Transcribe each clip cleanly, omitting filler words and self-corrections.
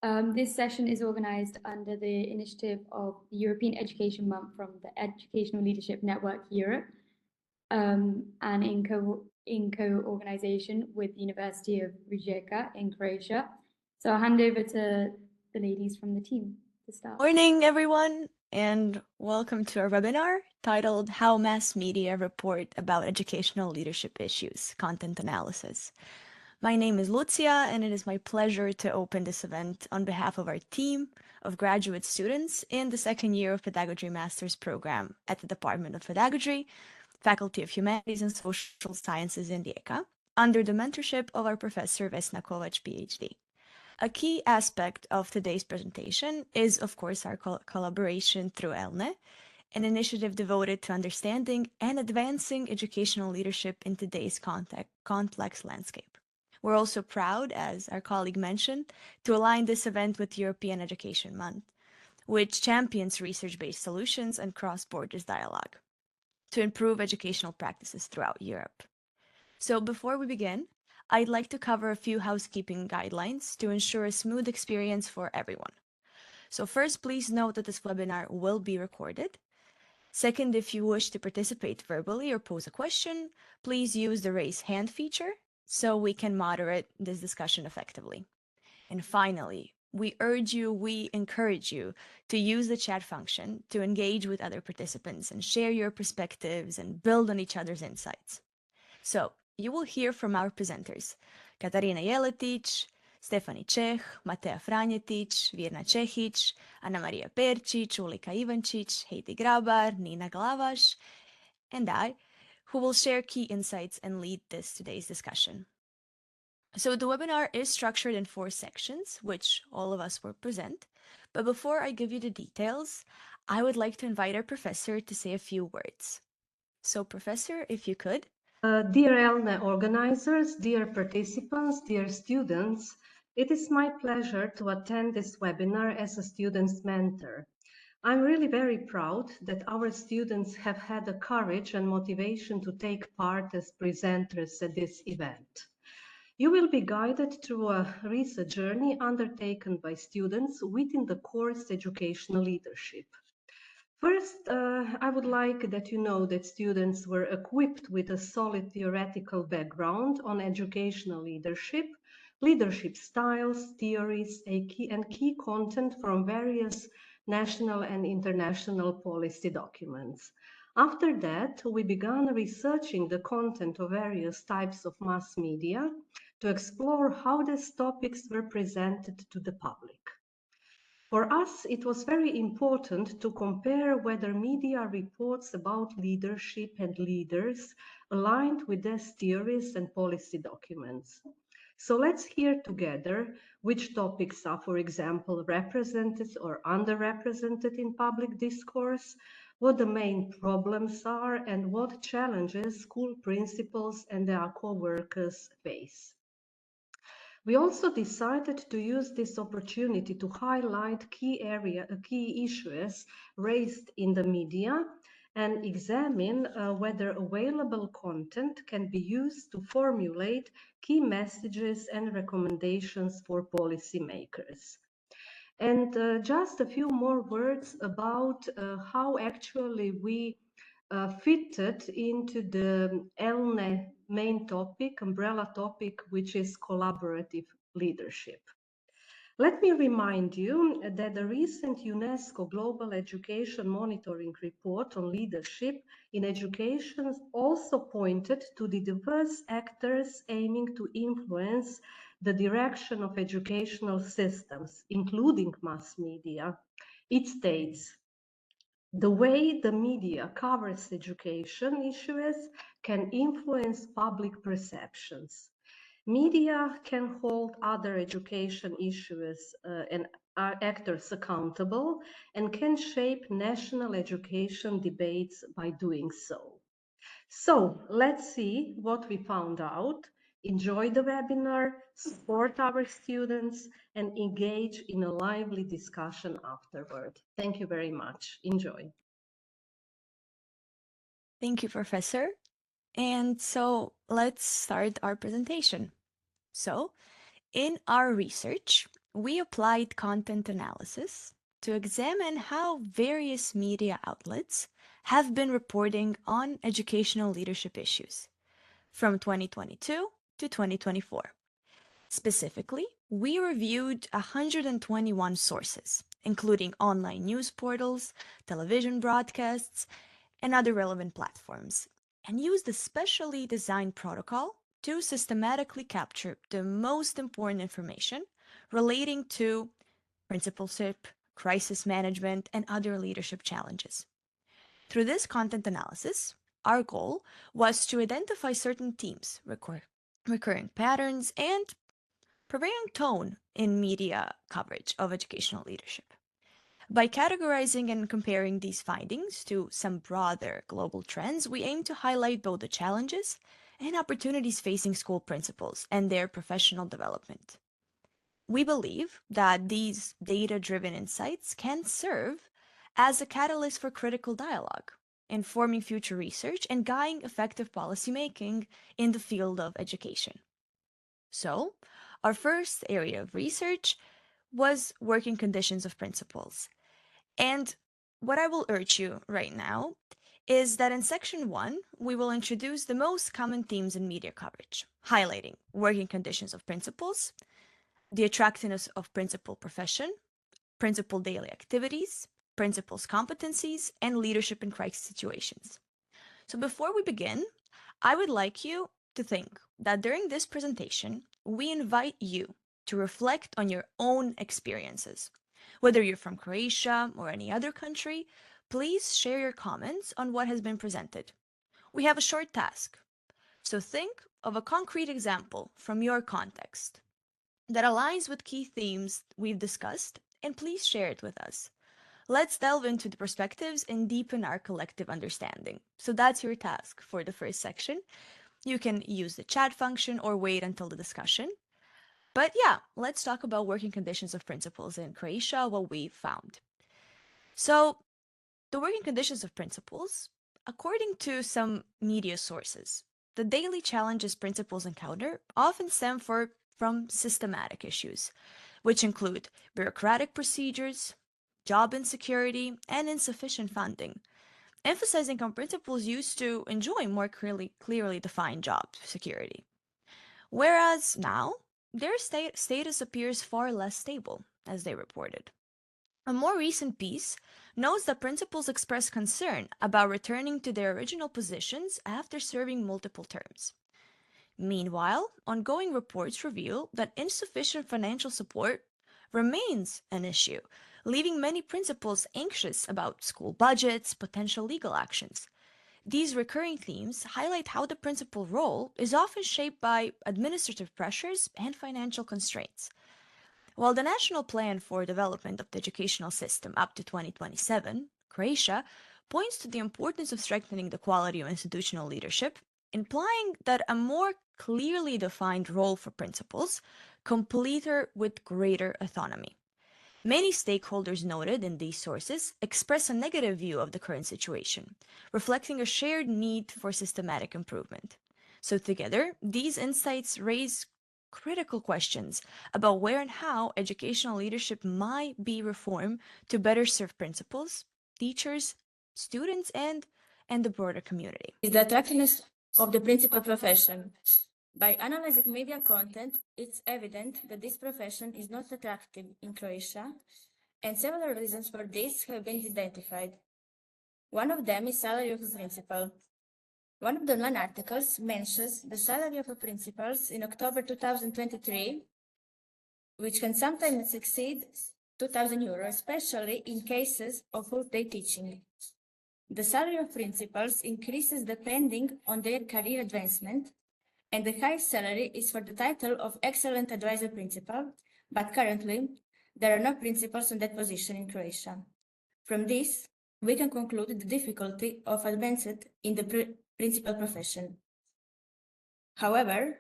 This session is organized under the initiative of the European Education Month from the Educational Leadership Network Europe, and in co-organization with the University of Rijeka in Croatia. So I'll hand over to the ladies from the team to start. Morning, everyone, and welcome to our webinar titled How Mass Media Report About Educational Leadership Issues, Content Analysis. My name is Lucia, and it is my pleasure to open this event on behalf of our team of graduate students in the second year of Pedagogy Master's Program at the Department of Pedagogy, Faculty of Humanities and Social Sciences in Rijeka, under the mentorship of our Professor Vesna Kovač, PhD. A key aspect of today's presentation is, of course, our collaboration through ELNE, an initiative devoted to understanding and advancing educational leadership in today's complex landscape. We're also proud, as our colleague mentioned, to align this event with European Education Month, which champions research-based solutions and cross-borders dialogue to improve educational practices throughout Europe. So before we begin, I'd like to cover a few housekeeping guidelines to ensure a smooth experience for everyone. So first, please note that this webinar will be recorded. Second, if you wish to participate verbally or pose a question, please use the raise hand feature so we can moderate this discussion effectively. And finally, we encourage you to use the chat function to engage with other participants and share your perspectives and build on each other's insights. So, you will hear from our presenters, Katarina Jeletic, Stefani Čeh, Matea Franjetic, Virna Čehić, Ana Maria Perčić, Ulika Ivančić, Heidi Grabar, Nina Glavaš, and I, who will share key insights and lead today's discussion. So the webinar is structured in 4 sections, which all of us will present. But before I give you the details, I would like to invite our professor to say a few words. So Professor, if you could. Dear ELNE organizers, dear participants, dear students, it is my pleasure to attend this webinar as a student's mentor. I'm really very proud that our students have had the courage and motivation to take part as presenters at this event. You will be guided through a research journey undertaken by students within the course Educational Leadership. First, I would like that you know that students were equipped with a solid theoretical background on educational leadership, leadership styles, theories, and key content from various national and international policy documents. After that, we began researching the content of various types of mass media to explore how these topics were presented to the public. For us, it was very important to compare whether media reports about leadership and leaders aligned with these theories and policy documents. So let's hear together which topics are, for example, represented or underrepresented in public discourse, what the main problems are, and what challenges school principals and their co-workers face. We also decided to use this opportunity to highlight key issues raised in the media and examine whether available content can be used to formulate key messages and recommendations for policymakers. And just a few more words about how actually we fitted into the ELNE main topic, umbrella topic, which is collaborative leadership. Let me remind you that the recent UNESCO Global Education Monitoring Report on leadership in education also pointed to the diverse actors aiming to influence the direction of educational systems, including mass media. It states, the way the media covers education issues can influence public perceptions. Media can hold other education issues and actors accountable and can shape national education debates by doing so. So let's see what we found out. Enjoy the webinar, support our students, and engage in a lively discussion afterward. Thank you very much. Enjoy. Thank you, Professor. And so let's start our presentation. So, in our research, we applied content analysis to examine how various media outlets have been reporting on educational leadership issues from 2022 to 2024. Specifically, we reviewed 121 sources, including online news portals, television broadcasts, and other relevant platforms, and used a specially designed protocol to systematically capture the most important information relating to principalship, crisis management, and other leadership challenges. Through this content analysis, our goal was to identify certain themes, recurring patterns, and prevailing tone in media coverage of educational leadership. By categorizing and comparing these findings to some broader global trends, we aim to highlight both the challenges and opportunities facing school principals and their professional development. We believe that these data-driven insights can serve as a catalyst for critical dialogue, informing future research and guiding effective policymaking in the field of education. So, our first area of research was working conditions of principals. And what I will urge you right now is that in section 1, we will introduce the most common themes in media coverage, highlighting working conditions of principals, the attractiveness of principal profession, principal daily activities, principal's competencies, and leadership in crisis situations. So before we begin, I would like you to think that during this presentation, we invite you to reflect on your own experiences. Whether you're from Croatia or any other country, please share your comments on what has been presented. We have a short task. So think of a concrete example from your context that aligns with key themes we've discussed, and please share it with us. Let's delve into the perspectives and deepen our collective understanding. So that's your task for the first section. You can use the chat function or wait until the discussion. But yeah, let's talk about working conditions of principals in Croatia, what we found. So, the working conditions of principals, according to some media sources, the daily challenges principals encounter often stem from systematic issues, which include bureaucratic procedures, job insecurity, and insufficient funding, emphasizing on principals used to enjoy more clearly defined job security. Whereas now, their status appears far less stable, as they reported. A more recent piece notes that principals express concern about returning to their original positions after serving multiple terms. Meanwhile, ongoing reports reveal that insufficient financial support remains an issue, leaving many principals anxious about school budgets, potential legal actions. These recurring themes highlight how the principal role is often shaped by administrative pressures and financial constraints. While the National Plan for Development of the Educational System up to 2027, Croatia, points to the importance of strengthening the quality of institutional leadership, implying that a more clearly defined role for principals, complete her with greater autonomy. Many stakeholders noted in these sources express a negative view of the current situation, reflecting a shared need for systematic improvement. So together, these insights raise critical questions about where and how educational leadership might be reformed to better serve principals, teachers, students, and the broader community. Is the attractiveness of the principal profession. By analyzing media content, it's evident that this profession is not attractive in Croatia, and several reasons for this have been identified. One of them is salary of a principal. One of the online articles mentions the salary of a principals in October 2023, which can sometimes exceed €2,000, especially in cases of full-day teaching. The salary of principals increases depending on their career advancement, and the highest salary is for the title of Excellent Advisor Principal, but currently, there are no principals in that position in Croatia. From this, we can conclude the difficulty of advancement in the principal profession. However,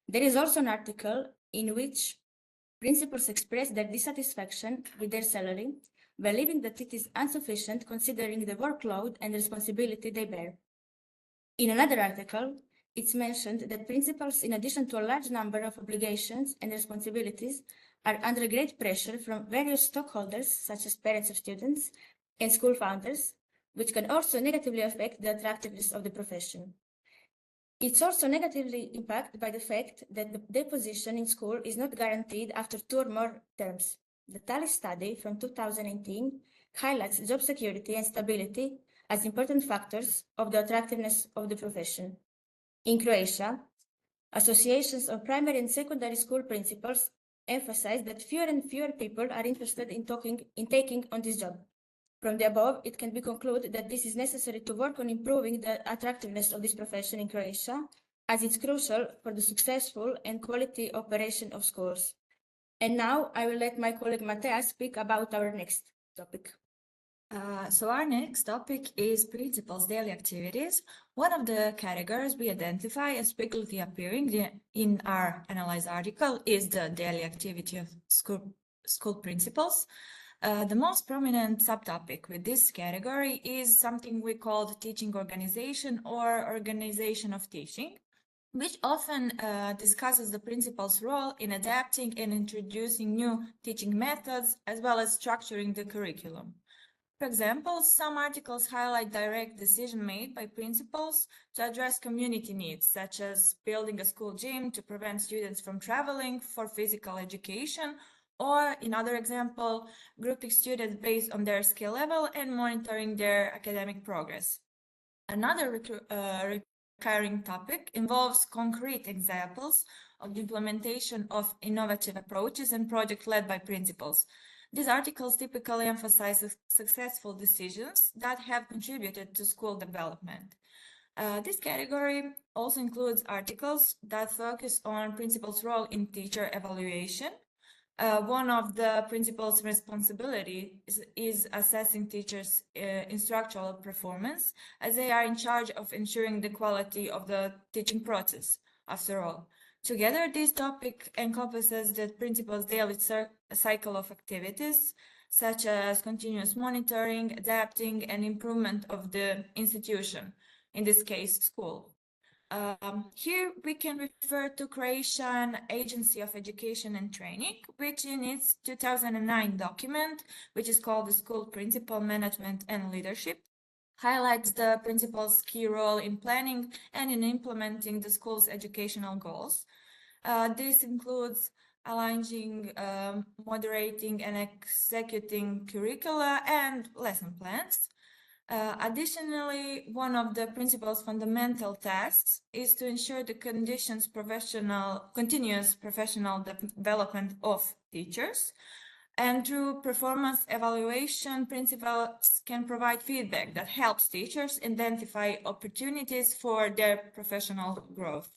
there is also an article in which principals express their dissatisfaction with their salary, believing that it is insufficient considering the workload and responsibility they bear. In another article, it's mentioned that principals, in addition to a large number of obligations and responsibilities, are under great pressure from various stakeholders, such as parents of students and school founders, which can also negatively affect the attractiveness of the profession. It's also negatively impacted by the fact that their position in school is not guaranteed after 2 or more terms. The TALIS study from 2018 highlights job security and stability as important factors of the attractiveness of the profession. In Croatia, associations of primary and secondary school principals emphasize that fewer and fewer people are interested in taking on this job. From the above, it can be concluded that this is necessary to work on improving the attractiveness of this profession in Croatia, as it's crucial for the successful and quality operation of schools. And now I will let my colleague Matea speak about our next topic. So our next topic is principals' daily activities. One of the categories we identify as frequently appearing in our analyzed article is the daily activity of school principals. The most prominent subtopic with this category is something we call the teaching organization or organization of teaching, which often discusses the principal's role in adapting and introducing new teaching methods, as well as structuring the curriculum. For example, some articles highlight direct decision made by principals to address community needs, such as building a school gym to prevent students from traveling for physical education, or in other example, grouping students based on their skill level and monitoring their academic progress. Another recurring topic involves concrete examples of the implementation of innovative approaches and projects led by principals. These articles typically emphasize successful decisions that have contributed to school development. This category also includes articles that focus on principals' role in teacher evaluation. One of the principal's responsibilities is assessing teachers' instructional performance, as they are in charge of ensuring the quality of the teaching process, after all. Together, this topic encompasses the principal's daily cycle of activities, such as continuous monitoring, adapting, and improvement of the institution, in this case, school. Here we can refer to Croatian Agency of Education and Training, which in its 2009 document, which is called the School Principal Management and Leadership, highlights the principal's key role in planning and in implementing the school's educational goals. This includes aligning, moderating, and executing curricula and lesson plans. Additionally, one of the principal's fundamental tasks is to ensure the continuous professional development of teachers. And through performance evaluation, principals can provide feedback that helps teachers identify opportunities for their professional growth.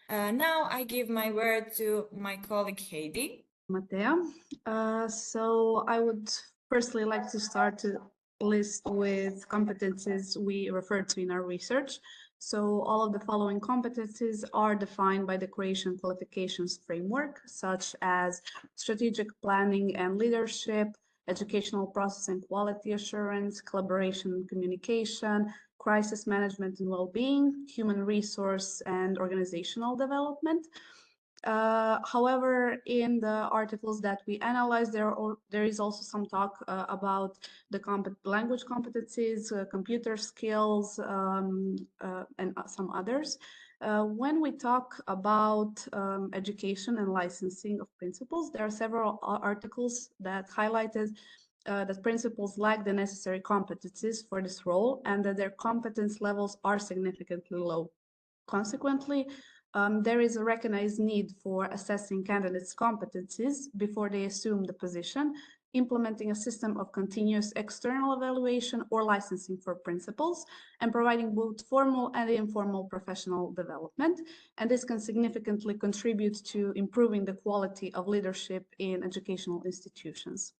Now I give my word to my colleague Heidi. Matea. So I would firstly like to start to list with competencies we referred to in our research. So all of the following competencies are defined by the Croatian qualifications framework, such as strategic planning and leadership, educational process and quality assurance, collaboration and communication, crisis management and well-being, human resource and organizational development. However, in the articles that we analyzed, there is also some talk about the language competencies, computer skills, and some others. When we talk about education and licensing of principals, there are several articles that highlighted that principals lack the necessary competencies for this role and that their competence levels are significantly low. Consequently, there is a recognized need for assessing candidates' competencies before they assume the position, implementing a system of continuous external evaluation or licensing for principals, and providing both formal and informal professional development. And this can significantly contribute to improving the quality of leadership in educational institutions.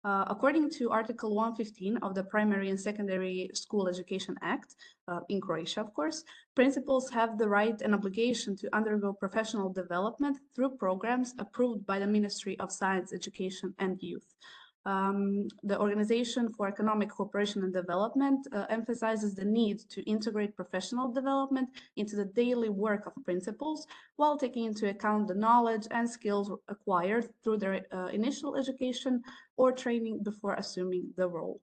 According to Article 115 of the Primary and Secondary School Education Act, in Croatia, of course, principals have the right and obligation to undergo professional development through programs approved by the Ministry of Science, Education and Youth. The Organization for Economic Cooperation and Development emphasizes the need to integrate professional development into the daily work of principals while taking into account the knowledge and skills acquired through their initial education or training before assuming the role.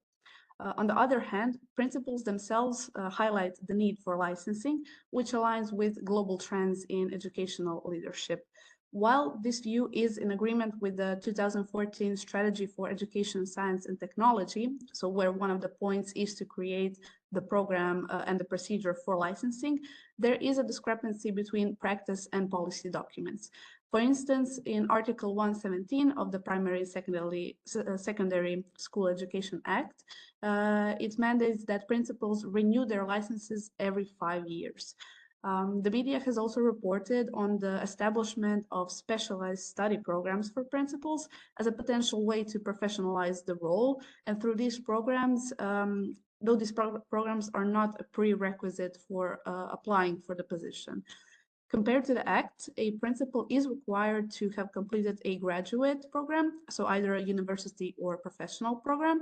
On the other hand, principals themselves highlight the need for licensing, which aligns with global trends in educational leadership. While this view is in agreement with the 2014 Strategy for Education, Science and Technology, so where one of the points is to create the program and the procedure for licensing, there is a discrepancy between practice and policy documents. For instance, in Article 117 of the Primary and Secondary School Education Act, it mandates that principals renew their licenses every 5 years. The media has also reported on the establishment of specialized study programs for principals as a potential way to professionalize the role. And through these programs, though these programs are not a prerequisite for applying for the position. Compared to the Act, a principal is required to have completed a graduate program, so either a university or professional program,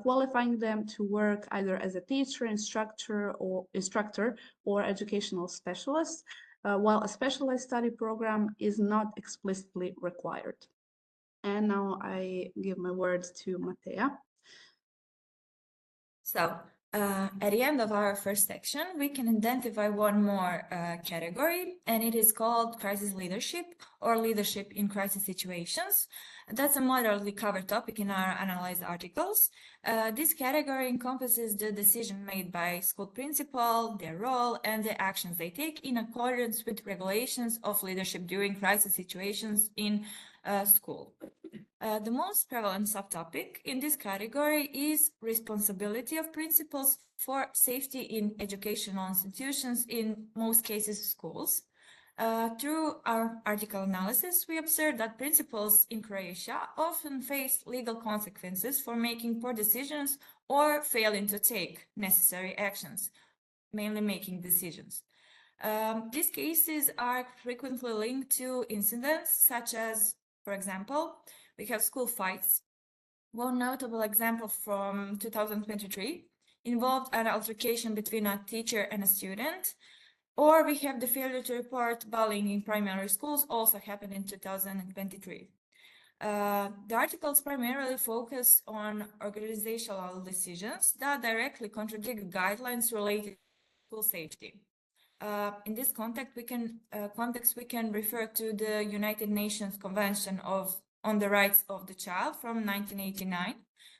qualifying them to work either as a teacher, instructor, or educational specialist, while a specialized study program is not explicitly required. And now I give my words to Matea. So, at the end of our first section, we can identify one more category, and it is called crisis leadership or leadership in crisis situations. That's a moderately covered topic in our analyzed articles. This category encompasses the decision made by school principal, their role, and the actions they take in accordance with regulations of leadership during crisis situations in school. The most prevalent subtopic in this category is responsibility of principals for safety in educational institutions, in most cases schools. Through our article analysis, we observed that principals in Croatia often face legal consequences for making poor decisions or failing to take necessary actions, mainly making decisions. These cases are frequently linked to incidents such as, for example, we have school fights. One notable example from 2023 involved an altercation between a teacher and a student, or we have the failure to report bullying in primary schools, also happened in 2023. The articles primarily focus on organizational decisions that directly contradict guidelines related to school safety. In this context, we can refer to the United Nations Convention on the Rights of the Child from 1989,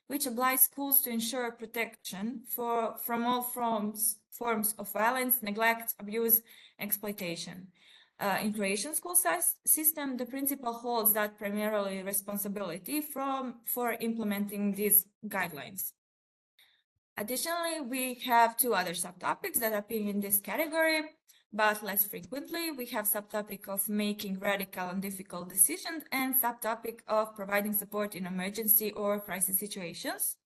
which obliges schools to ensure protection from all forms of violence, neglect, abuse, exploitation. In Croatian school system, the principal holds that primarily responsibility for implementing these guidelines. Additionally, we have two other subtopics that appear in this category, but less frequently. We have subtopic of making radical and difficult decisions and subtopic of providing support in emergency or crisis situations.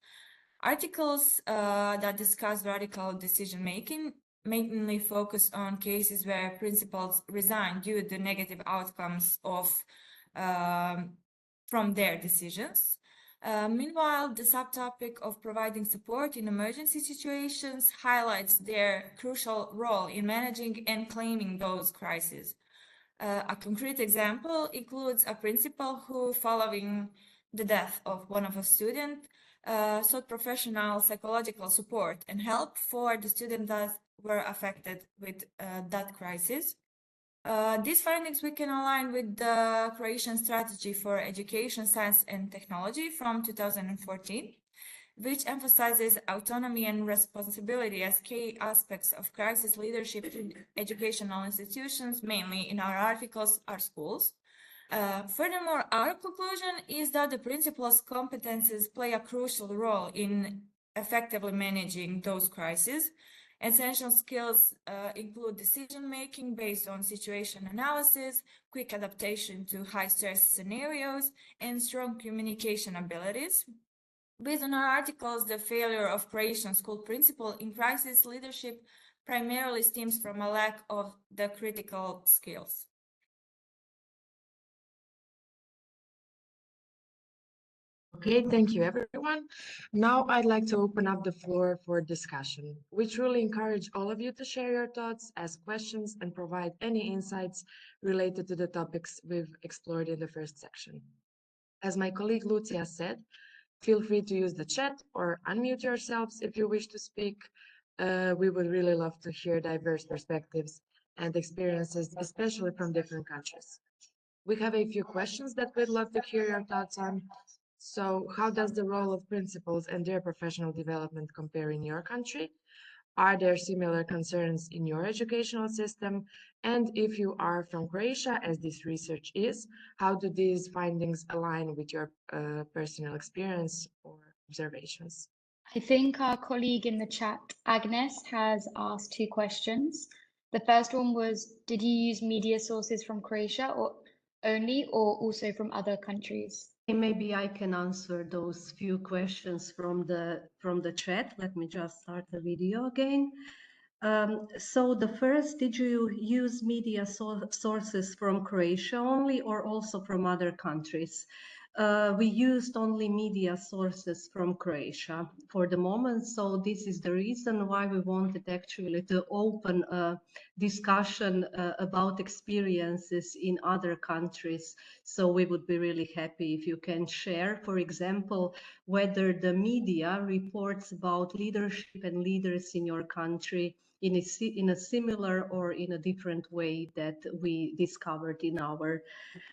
Articles that discuss radical decision making mainly focus on cases where principals resign due to negative outcomes from their decisions. Meanwhile, the subtopic of providing support in emergency situations highlights their crucial role in managing and claiming those crises. A concrete example includes a principal who, following the death of one of a student, sought professional psychological support and help for the students that were affected with that crisis. These findings we can align with the Croatian Strategy for Education, Science and Technology from 2014, which emphasizes autonomy and responsibility as key aspects of crisis leadership in educational institutions, mainly in our articles, our schools. Furthermore, our conclusion is that the principal's competences play a crucial role in effectively managing those crises. Essential skills include decision-making based on situation analysis, quick adaptation to high-stress scenarios, and strong communication abilities. Based on our articles, the failure of Croatian school principal in crisis leadership primarily stems from a lack of the critical skills. Okay, thank you, everyone. Now I'd like to open up the floor for discussion. We truly encourage all of you to share your thoughts, ask questions, and provide any insights related to the topics we've explored in the first section. As my colleague Lucia said, feel free to use the chat or unmute yourselves if you wish to speak. We would really love to hear diverse perspectives and experiences, especially from different countries. We have a few questions that we'd love to hear your thoughts on. So, how does the role of principals and their professional development compare in your country? Are there similar concerns in your educational system? And if you are from Croatia, as this research is, how do these findings align with your personal experience or observations? I think our colleague in the chat, Agnes, has asked two questions. The first one was, did you use media sources from Croatia or only, or also from other countries? Maybe I can answer those few questions from the chat. Let me just start the video again. So the first, did you use media sources from Croatia only or also from other countries? We used only media sources from Croatia for the moment. So this is the reason why we wanted actually to open a discussion about experiences in other countries. So we would be really happy if you can share, for example, whether the media reports about leadership and leaders in your country in a similar or in a different way that we discovered in our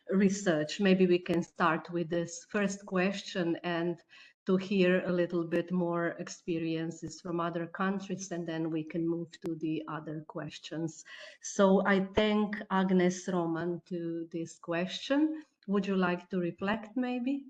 research. Maybe we can start with this first question and to hear a little bit more experiences from other countries, and then we can move to the other questions. So I thank Agnes Roman to this question. Would you like to reflect maybe?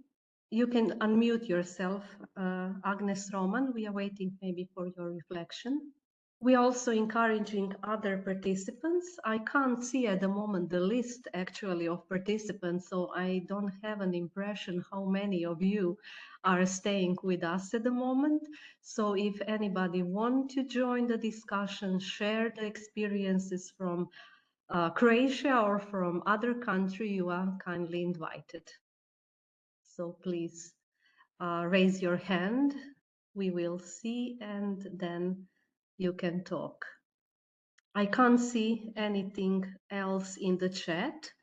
You can unmute yourself, Agnes Roman. We are waiting maybe for your reflection. We're also encouraging other participants. I can't see at the moment the list actually of participants, so I don't have an impression how many of you are staying with us at the moment. So if anybody wants to join the discussion, share the experiences from Croatia or from other country, you are kindly invited. So please raise your hand. We will see, and then you can talk. I can't see anything else in the chat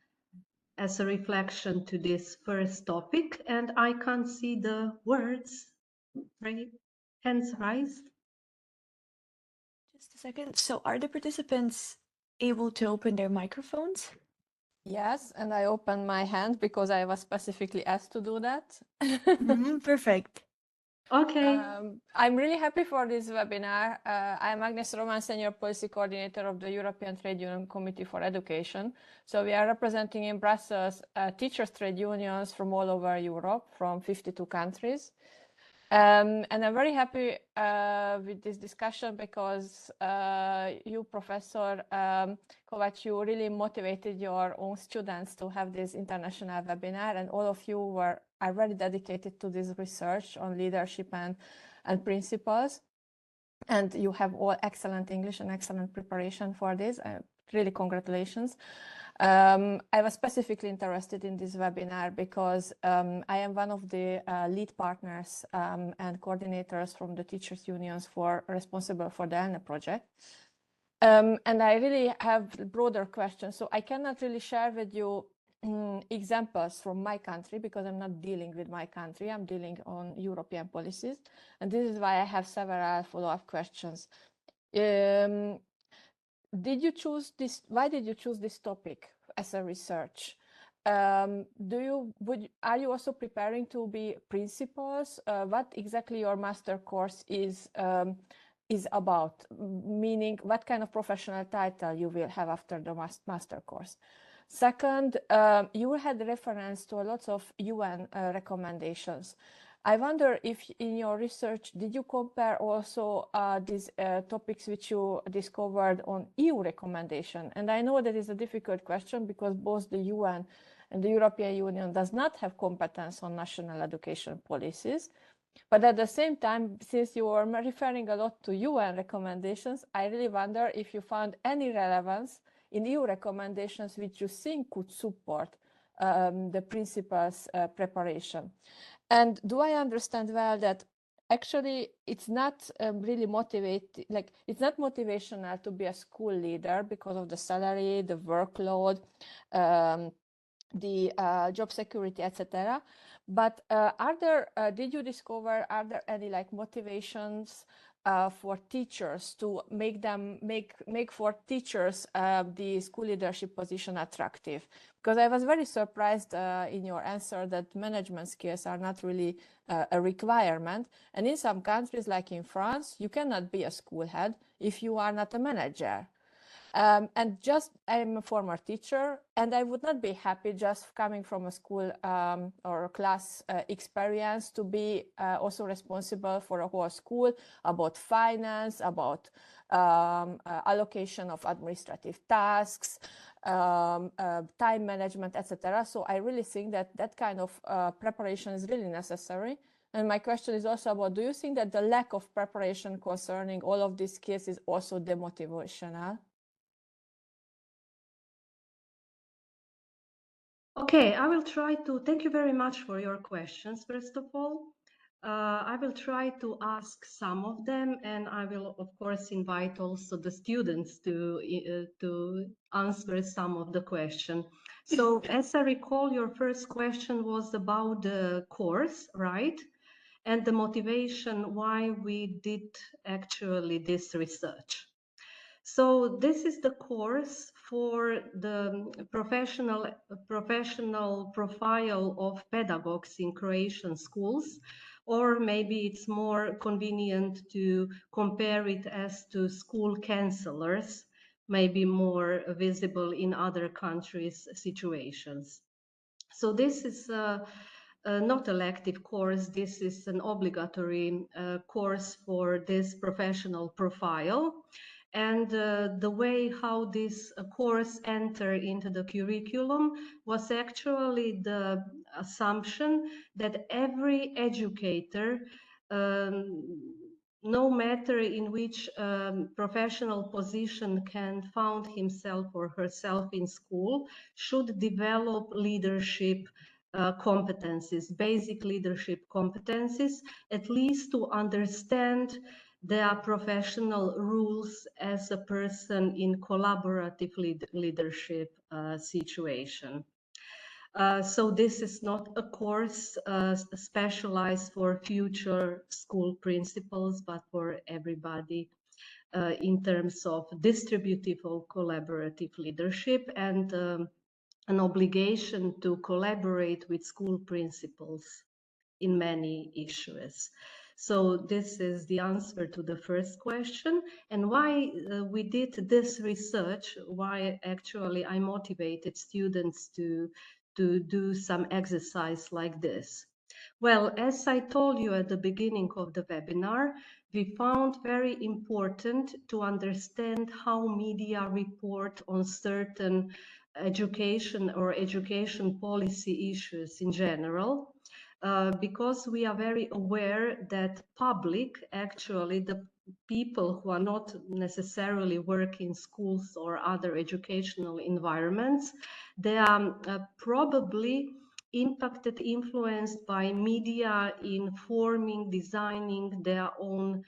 as a reflection to this first topic, and I can't see the words, right? Hands raised. Just a second. So are the participants able to open their microphones? Yes, and I opened my hand because I was specifically asked to do that. Perfect. Okay. I'm really happy for this webinar. I'm Agnes Roman, Senior Policy Coordinator of the European Trade Union Committee for Education. So we are representing in Brussels teachers' trade unions from all over Europe, from 52 countries. And I'm very happy with this discussion because you, Professor Kovač, you really motivated your own students to have this international webinar, and all of you are very dedicated to this research on leadership and principles. And you have all excellent English and excellent preparation for this. Really, congratulations. I was specifically interested in this webinar because I am one of the lead partners and coordinators from the teachers' unions responsible for the ELNE project. And I really have broader questions. So I cannot really share with you examples from my country because I'm not dealing with my country. I'm dealing on European policies. And this is why I have several follow-up questions. Did you choose this? Why did you choose this topic as a research? Are you also preparing to be principals? What exactly your master course is about? Meaning, what kind of professional title you will have after the master course? Second, you had reference to a lot of UN recommendations. I wonder if in your research, did you compare also these topics which you discovered on EU recommendation? And I know that is a difficult question because both the UN and the European Union does not have competence on national education policies. But at the same time, since you are referring a lot to UN recommendations, I really wonder if you found any relevance in EU recommendations which you think could support the principal's preparation. And do I understand well that actually it's not really it's not motivational to be a school leader because of the salary, the workload, the job security, etc. But did you discover, are there any motivations for teachers to make for teachers the school leadership position attractive? Because I was very surprised in your answer that management skills are not really a requirement. And in some countries, like in France, you cannot be a school head if you are not a manager. And I'm a former teacher, and I would not be happy just coming from a school or a class experience to be also responsible for a whole school about finance, about allocation of administrative tasks, time management, etc. So I really think that kind of preparation is really necessary. And my question is also about, do you think that the lack of preparation concerning all of these skills is also demotivational? Okay, I will try to, thank you very much for your questions, first of all. I will try to ask some of them, and I will, of course, invite also the students to answer some of the questions. So, as I recall, your first question was about the course, right? And the motivation why we did actually this research. So this is the course for the professional profile of pedagogues in Croatian schools, or maybe it's more convenient to compare it as to school counselors, maybe more visible in other countries' situations. So this is not elective course, this is an obligatory course for this professional profile. And the way how this course entered into the curriculum was actually the assumption that every educator, no matter in which professional position can find himself or herself in school, should develop leadership competencies, basic leadership competencies, at least to understand their professional rules as a person in collaborative leadership situation. So this is not a course specialized for future school principals, but for everybody in terms of distributive or collaborative leadership, and an obligation to collaborate with school principals in many issues. So this is the answer to the first question. And why we did this research, why actually I motivated students to do some exercise like this. Well, as I told you at the beginning of the webinar, we found very important to understand how media report on certain education or education policy issues in general. Because we are very aware that public, actually the people who are not necessarily working in schools or other educational environments, they are probably impacted, influenced by media in forming, designing their own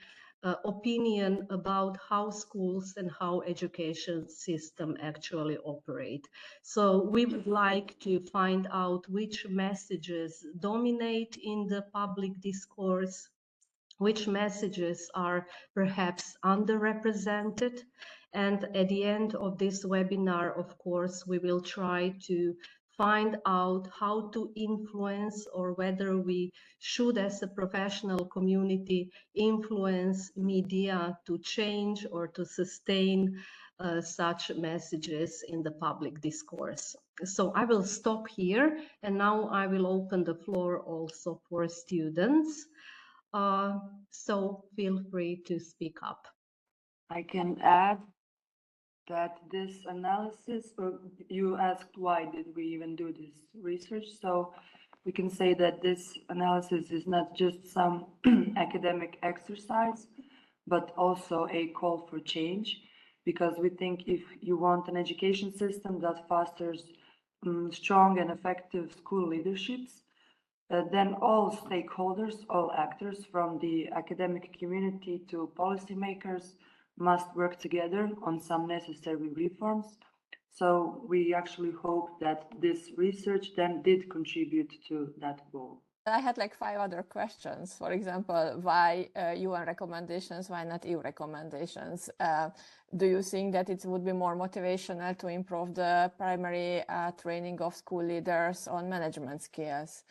opinion about how schools and how education system actually operate. So we would like to find out which messages dominate in the public discourse, which messages are perhaps underrepresented. And at the end of this webinar, of course, we will try to find out how to influence, or whether we should, as a professional community, influence media to change or to sustain such messages in the public discourse. So I will stop here, and now I will open the floor also for students. So feel free to speak up. I can add that this analysis, or you asked why did we even do this research, so we can say that this analysis is not just some academic exercise, but also a call for change, because we think if you want an education system that fosters strong and effective school leaderships, then all stakeholders, all actors from the academic community to policymakers must work together on some necessary reforms. So we actually hope that this research then did contribute to that goal. I had like 5 other questions. For example, why UN recommendations, why not EU recommendations? Do you think that it would be more motivational to improve the primary training of school leaders on management skills?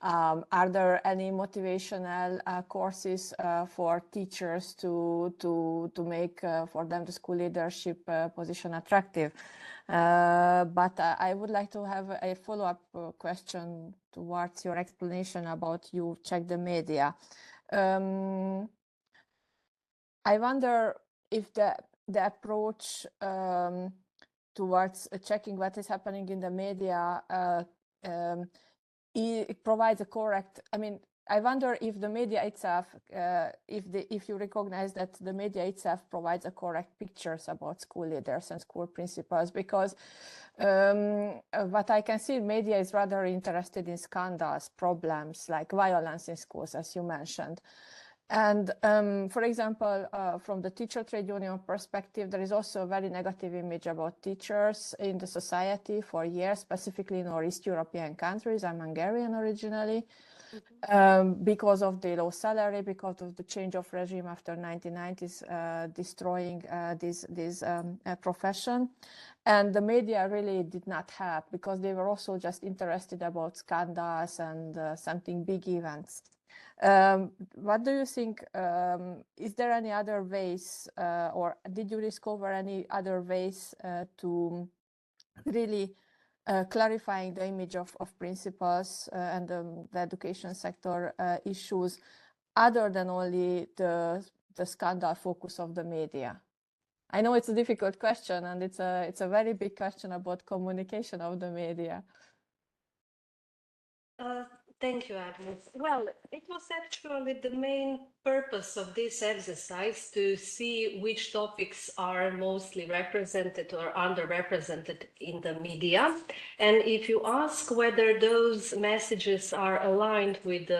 Are there any motivational courses for teachers to make for them the school leadership position attractive? But I would like to have a follow-up question towards your explanation about you check the media. I wonder if the approach towards checking what is happening in the media it provides a correct, I mean, I wonder if the media itself, if you recognize that the media itself provides a correct pictures about school leaders and school principals, because what I can see, media is rather interested in scandals, problems like violence in schools, as you mentioned. And for example, from the teacher trade union perspective, there is also a very negative image about teachers in the society for years, specifically in our East European countries. I'm Hungarian originally. Because of the low salary, because of the change of regime after 1990s, destroying this profession. And the media really did not help because they were also just interested about scandals and something big events. What do you think? Is there any other ways, or did you discover any other ways to really clarifying the image of principals and the education sector issues, other than only the scandal focus of the media? I know it's a difficult question, and it's a very big question about communication of the media. Thank you, Agnes. Well, it was actually the main purpose of this exercise to see which topics are mostly represented or underrepresented in the media. And if you ask whether those messages are aligned with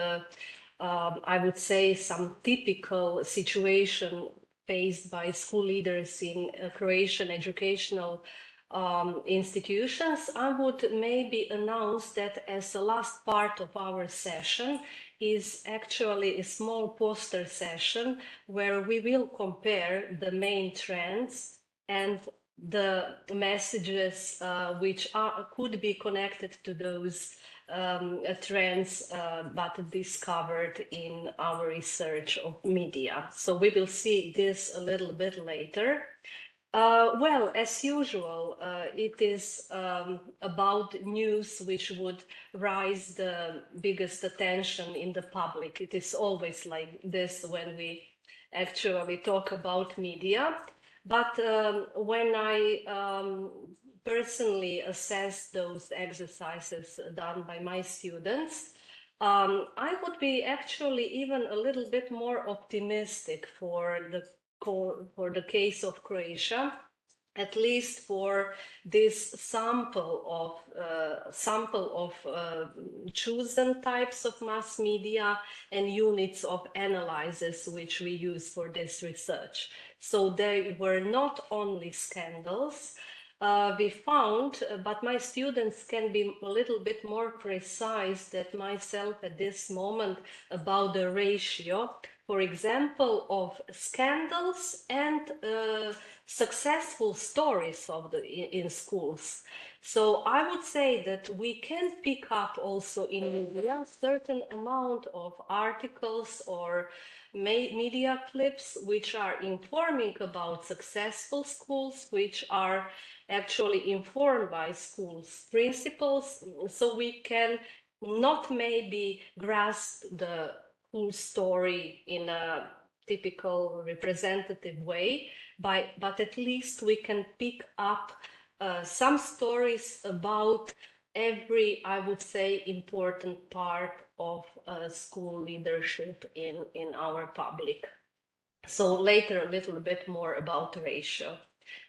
I would say, some typical situation faced by school leaders in Croatian educational institutions, I would maybe announce that as the last part of our session is actually a small poster session where we will compare the main trends and the messages which could be connected to those trends but discovered in our research of media. So we will see this a little bit later. Well, as usual, it is about news which would rise the biggest attention in the public. It is always like this when we actually talk about media. But when I personally assess those exercises done by my students, I would be actually even a little bit more optimistic for the case of Croatia, at least for this sample of chosen types of mass media and units of analysis which we use for this research. So they were not only scandals, we found, but my students can be a little bit more precise than myself at this moment about the ratio, for example, of scandals and successful stories in schools. So I would say that we can pick up also in media a certain amount of articles or media clips which are informing about successful schools, which are actually informed by schools principals, so we can not maybe grasp the whole story in a typical representative way, but at least we can pick up some stories about every, I would say, important part of school leadership in our public. So later a little bit more about the ratio.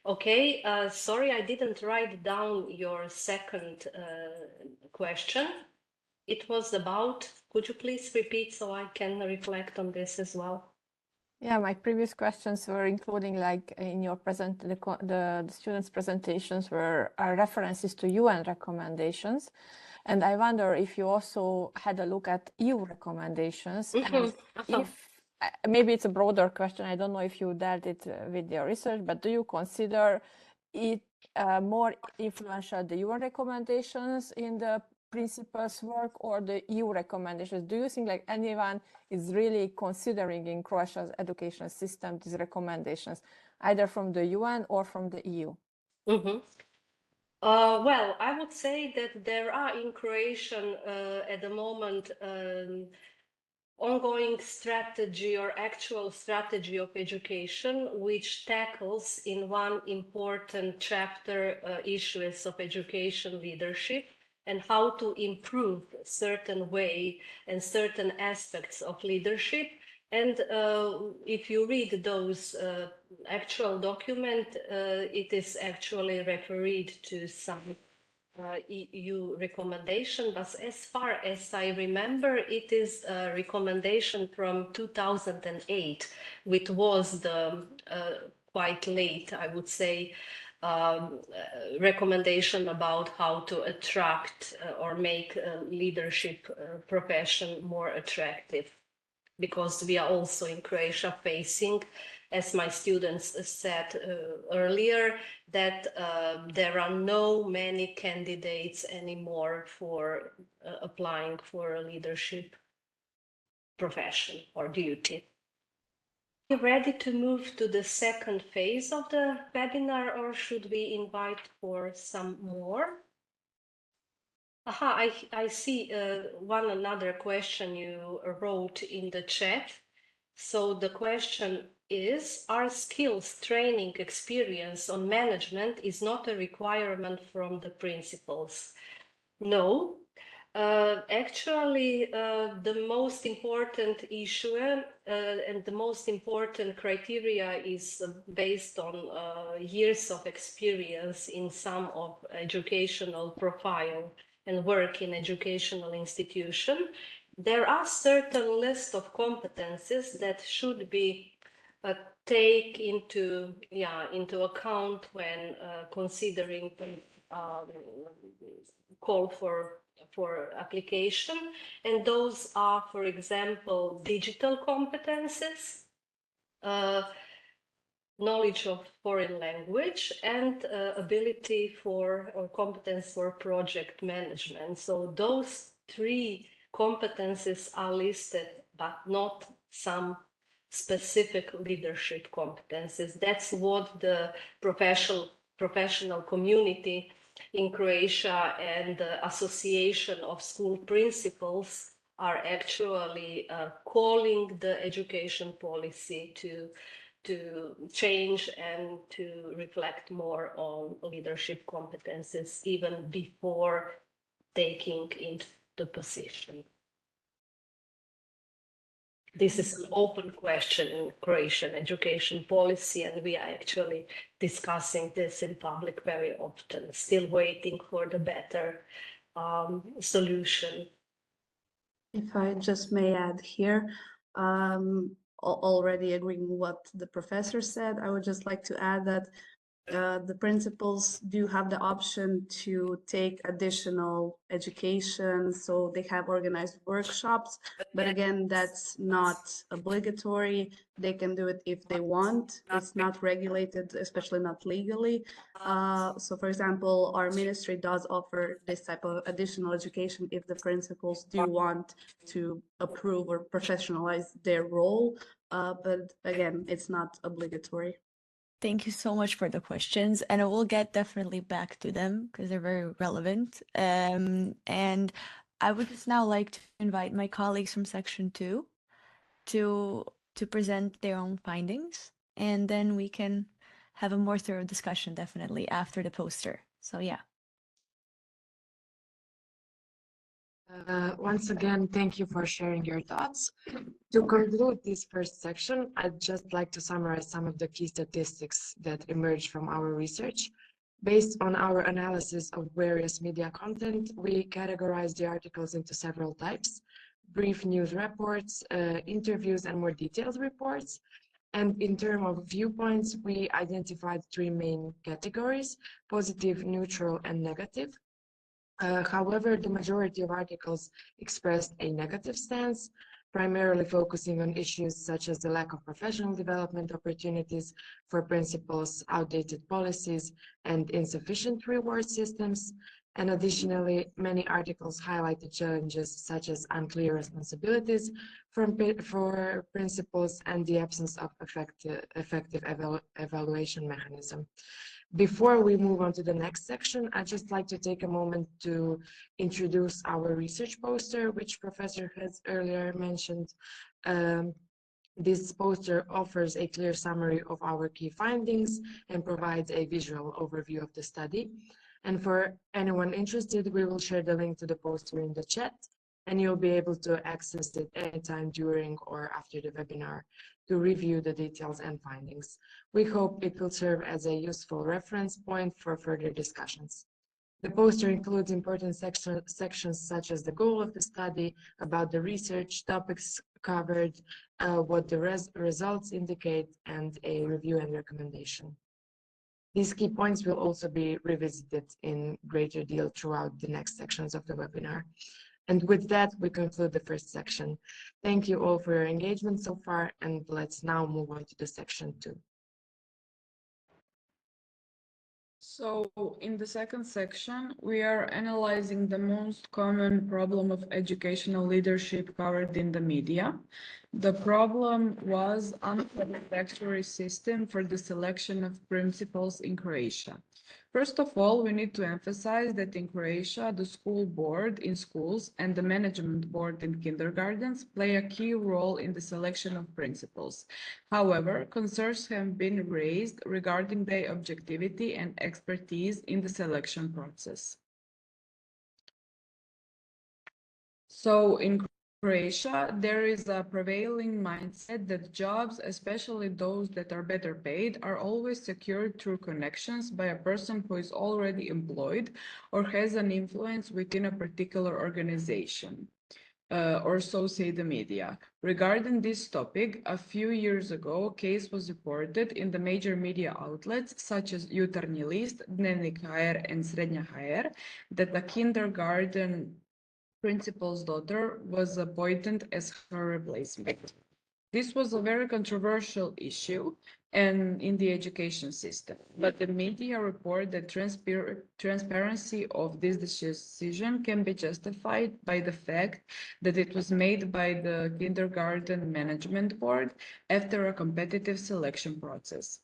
Okay, sorry, I didn't write down your second question. It was about, could you please repeat so I can reflect on this as well? Yeah, my previous questions were including, like, in your the students' presentations were references to UN recommendations. And I wonder if you also had a look at EU recommendations, and if maybe it's a broader question. I don't know if you dealt it with your research, but do you consider it more influential, the UN recommendations in the principals' work or the EU recommendations? Do you think like anyone is really considering in Croatia's educational system these recommendations, either from the UN or from the EU? Well, I would say that there are in Croatian at the moment ongoing strategy or actual strategy of education, which tackles in one important chapter issues of education leadership and how to improve certain way and certain aspects of leadership. And if you read those actual document, it is actually referred to some EU recommendation, but as far as I remember, it is a recommendation from 2008, which was the quite late, I would say, recommendation about how to attract or make leadership profession more attractive. Because we are also in Croatia facing, as my students said earlier, that there are no many candidates anymore for applying for a leadership profession or duty. Are you ready to move to the second phase of the webinar, or should we invite for some more? Aha, I see one another question you wrote in the chat. So the question is, are skills, training, experience on management is not a requirement from the principals? No. Actually, the most important issue and the most important criteria is based on years of experience in some of educational profile and work in educational institution. There are certain list of competences that should be take into account when considering call for application, and those are, for example, digital competences, knowledge of foreign language, and ability for or competence for project management. So those three competences are listed, but not some specific leadership competences. That's what the professional community in Croatia and the Association of School Principals are actually calling the education policy to change and to reflect more on leadership competences even before taking into the position. This is an open question in Croatian education policy, and we are actually discussing this in public very often, still waiting for the better solution. If I just may add here, already agreeing with what the professor said, I would just like to add that the principals do have the option to take additional education, so they have organized workshops, but again, that's not obligatory. They can do it if they want. It's not regulated, especially not legally. So for example, our ministry does offer this type of additional education if the principals do want to approve or professionalize their role, but again, it's not obligatory. Thank you so much for the questions, and I will get definitely back to them because they're very relevant. And I would just now like to invite my colleagues from section 2 to present their own findings, and then we can have a more thorough discussion definitely after the poster. So yeah. Once again, thank you for sharing your thoughts. To conclude this first section, I'd just like to summarize some of the key statistics that emerged from our research. Based on our analysis of various media content, we categorized the articles into several types: brief news reports, interviews, and more detailed reports. And in terms of viewpoints, we identified three main categories: positive, neutral, and negative. However, the majority of articles expressed a negative stance, primarily focusing on issues such as the lack of professional development opportunities for principals, outdated policies, and insufficient reward systems. And additionally, many articles highlighted challenges such as unclear responsibilities for principals and the absence of effective evaluation mechanism. Before we move on to the next section, I'd just like to take a moment to introduce our research poster, which Professor has earlier mentioned. This poster offers a clear summary of our key findings and provides a visual overview of the study. And for anyone interested, we will share the link to the poster in the chat, and you'll be able to access it anytime during or after the webinar to review the details and findings. We hope it will serve as a useful reference point for further discussions. The poster includes important sections such as the goal of the study, about the research, topics covered, what the results indicate, and a review and recommendation. These key points will also be revisited in greater detail throughout the next sections of the webinar. And with that, we conclude the first section. Thank you all for your engagement so far, and let's now move on to the section 2. So in the second section, we are analyzing the most common problem of educational leadership covered in the media. The problem was unsatisfactory system for the selection of principals in Croatia. First of all, we need to emphasize that in Croatia, the school board in schools and the management board in kindergartens play a key role in the selection of principals. However, concerns have been raised regarding their objectivity and expertise in the selection process. So in Croatia, there is a prevailing mindset that jobs, especially those that are better paid, are always secured through connections by a person who is already employed or has an influence within a particular organization. Or so say the media. Regarding this topic, a few years ago, a case was reported in the major media outlets such as Jutarnji list, Dnevnik HR, and Srednja HR that a kindergarten principal's daughter was appointed as her replacement. This was a very controversial issue and in the education system, but the media report that transparency of this decision can be justified by the fact that it was made by the kindergarten management board after a competitive selection process.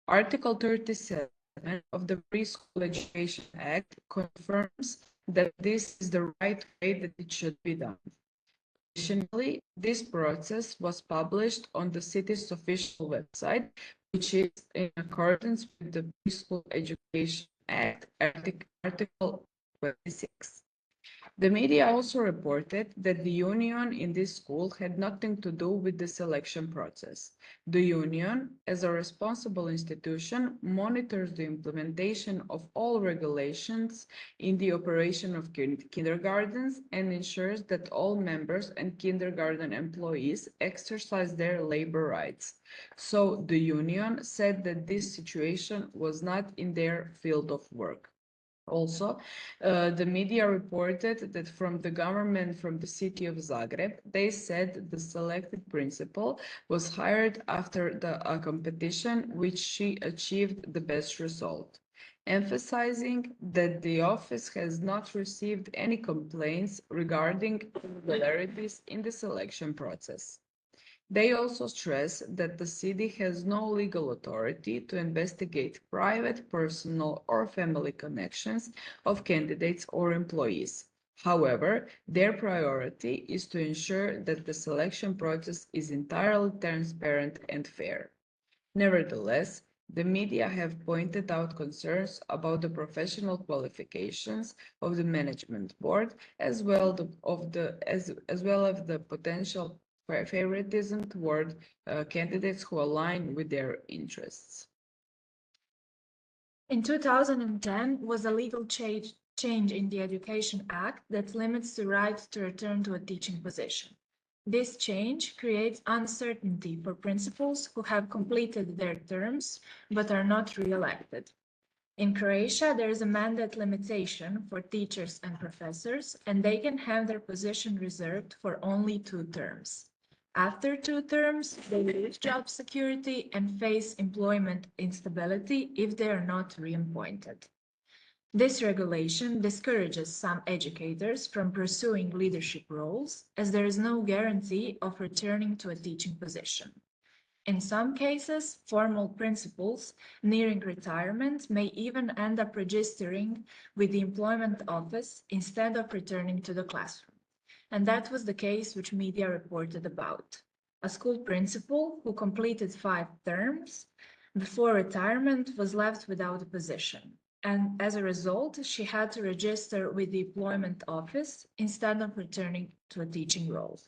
Article 37 of the Preschool Education Act confirms that this is the right way that it should be done. Additionally, this process was published on the city's official website, which is in accordance with the Preschool Education Act, Article 26. The media also reported that the union in this school had nothing to do with the selection process. The union, as a responsible institution, monitors the implementation of all regulations in the operation of kindergartens and ensures that all members and kindergarten employees exercise their labor rights. So the union said that this situation was not in their field of work. Also, the media reported that from the government from the city of Zagreb, they said the selected principal was hired after a competition which she achieved the best result, emphasizing that the office has not received any complaints regarding irregularities in the selection process. They also stress that the city has no legal authority to investigate private, personal, or family connections of candidates or employees. However, their priority is to ensure that the selection process is entirely transparent and fair. Nevertheless, The media have pointed out concerns about the professional qualifications of the management board, as well as the potential favoritism toward candidates who align with their interests. In 2010 was a legal change in the Education Act that limits the right to return to a teaching position. This change creates uncertainty for principals who have completed their terms but are not re-elected. In Croatia, there is a mandate limitation for teachers and professors, and they can have their position reserved for only 2 terms. After 2 terms, they lose job security and face employment instability if they are not reappointed. This regulation discourages some educators from pursuing leadership roles, as there is no guarantee of returning to a teaching position. In some cases, formal principals nearing retirement may even end up registering with the employment office instead of returning to the classroom. And that was the case which media reported about. A school principal who completed 5 terms before retirement was left without a position. And as a result, she had to register with the employment office instead of returning to a teaching role.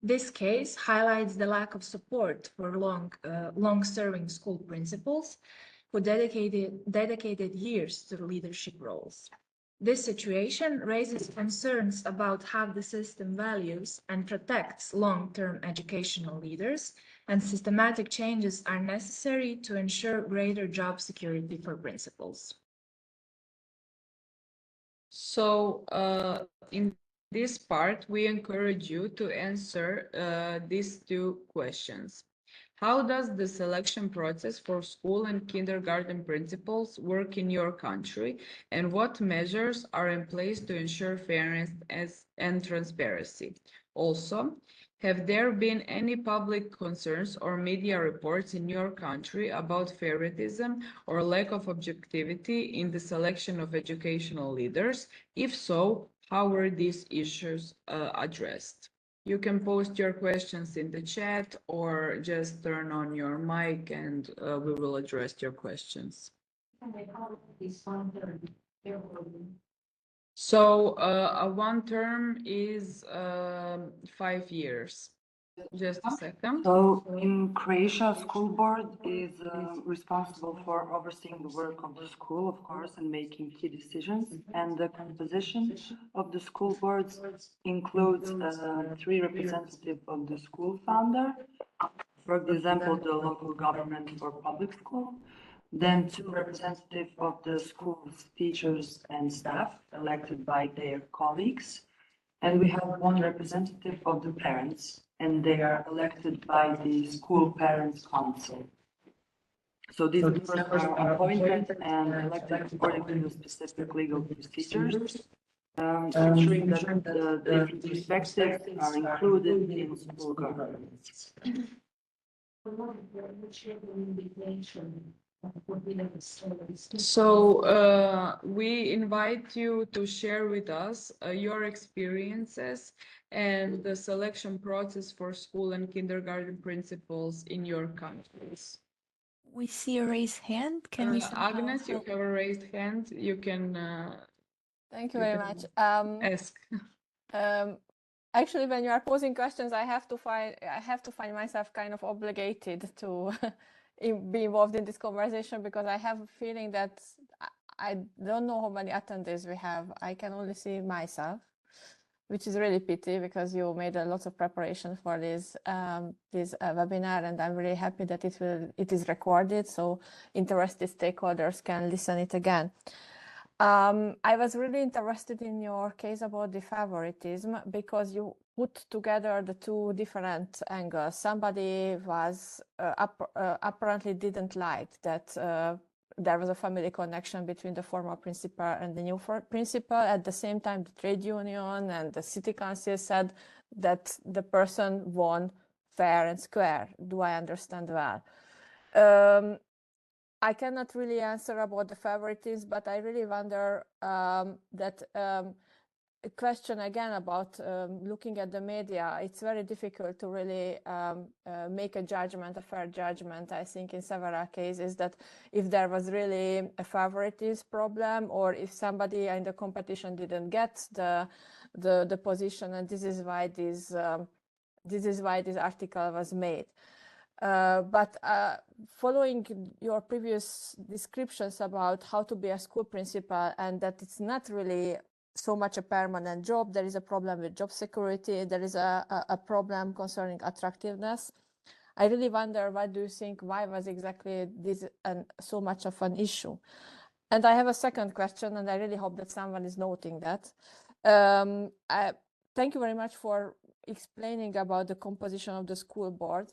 This case highlights the lack of support for long-serving school principals who dedicated years to leadership roles. This situation raises concerns about how the system values and protects long-term educational leaders, and systematic changes are necessary to ensure greater job security for principals. So in this part, we encourage you to answer these 2 questions. How does the selection process for school and kindergarten principals work in your country, and what measures are in place to ensure fairness and transparency? Also, have there been any public concerns or media reports in your country about favoritism or lack of objectivity in the selection of educational leaders? If so, how were these issues addressed? You can post your questions in the chat or just turn on your mic and we will address your questions. So a 1 term is 5 years. Just a second. So in Croatia, school board is responsible for overseeing the work of the school, of course, and making key decisions. And the composition of the school boards includes 3 representatives of the school founder, for example, the local government or public school, then 2 representatives of the school's teachers and staff elected by their colleagues, and we have 1 representative of the parents, and they are elected by the school parents council. So these members are appointed and elected according to the specific legal procedures, ensuring that the different perspectives are included in school governance. So we invite you to share with us your experiences and the selection process for school and kindergarten principals in your countries. We see a raised hand. Can we Agnes, you have a raised hand. You can Thank you very much. ask. Actually, when you are posing questions, I have to find myself kind of obligated to be involved in this conversation, because I have a feeling that I don't know how many attendees we have. I can only see myself, which is really pity, because you made a lot of preparation for this webinar, and I'm really happy that it is recorded, so interested stakeholders can listen it again. I was really interested in your case about the favoritism, because you put together the 2 different angles. Somebody was apparently didn't like that there was a family connection between the former principal and the new principal. At the same time, the trade union and the city council said that the person won fair and square. Do I understand well? I cannot really answer about the favoritism, but I really wonder that question again about looking at the media, it's very difficult to really make a judgment, a fair judgment, I think, in several cases, that if there was really a favoritism problem, or if somebody in the competition didn't get the position, and this is why this article was made. But following your previous descriptions about how to be a school principal, and that it's not really so much a permanent job, there is a problem with job security, there is a problem concerning attractiveness. I really wonder, what do you think, why was exactly this so much of an issue? And I have a second question, and I really hope that someone is noting that. Thank you very much for explaining about the composition of the school board,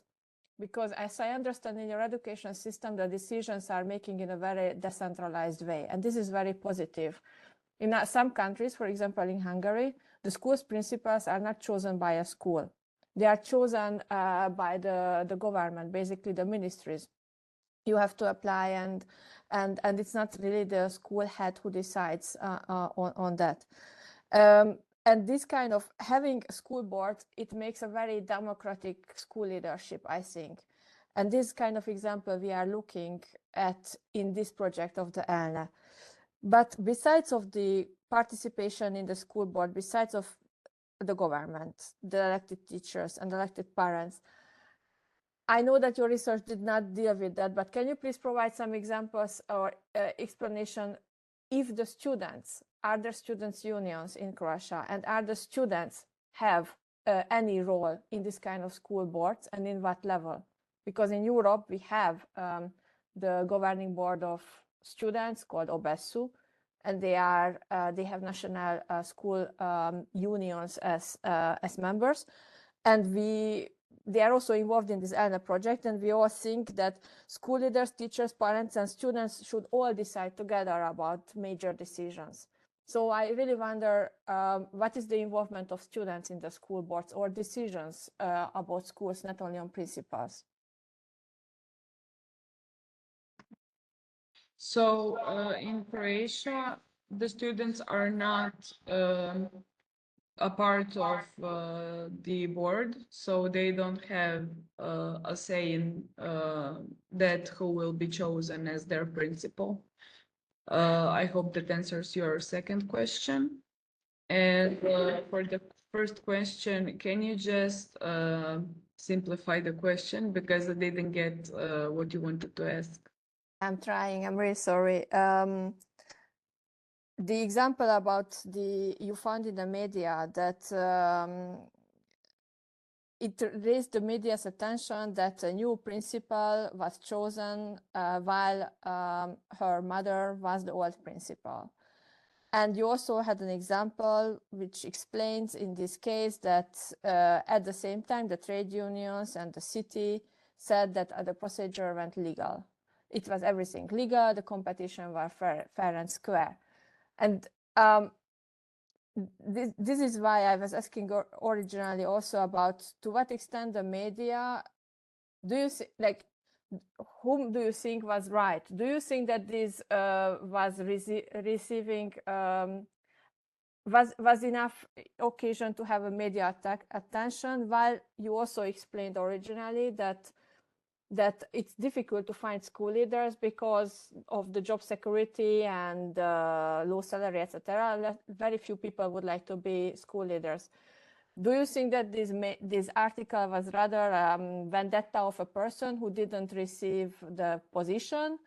because as I understand, in your education system, the decisions are making in a very decentralized way, and this is very positive. In some countries, for example, in Hungary, the school's principals are not chosen by a school. They are chosen by the government, basically the ministries. You have to apply, and it's not really the school head who decides on that. And this kind of having a school board, it makes a very democratic school leadership, I think. And this kind of example we are looking at in this project of the ELNE. But besides of the participation in the school board, besides of the government, the elected teachers and elected parents, I know that your research did not deal with that, but can you please provide some examples or explanation if the students, are there students' unions in Croatia, and are the students have any role in this kind of school boards, and in what level? Because in Europe, we have the governing board of students called OBESU, and they have national school unions as members, and they are also involved in this ELNE project, and we all think that school leaders, teachers, parents, and students should all decide together about major decisions. So I really wonder what is the involvement of students in the school boards or decisions about schools, not only on principals. So in Croatia, the students are not a part of the board, so they don't have a say in that who will be chosen as their principal. I hope that answers your second question. And for the first question, can you just simplify the question, because I didn't get what you wanted to ask? I'm trying, I'm really sorry. The example about you found in the media that it raised the media's attention that a new principal was chosen while her mother was the old principal. And you also had an example which explains in this case that at the same time, the trade unions and the city said that the procedure went legal. It was everything legal, the competition was fair and square. And this is why I was asking originally also about to what extent the media, do you like, whom do you think was right? Do you think that this was receiving was enough occasion to have a media attention, while you also explained originally that it's difficult to find school leaders because of the job security and low salary, etc. Very few people would like to be school leaders. Do you think that this article was rather vendetta of a person who didn't receive the position,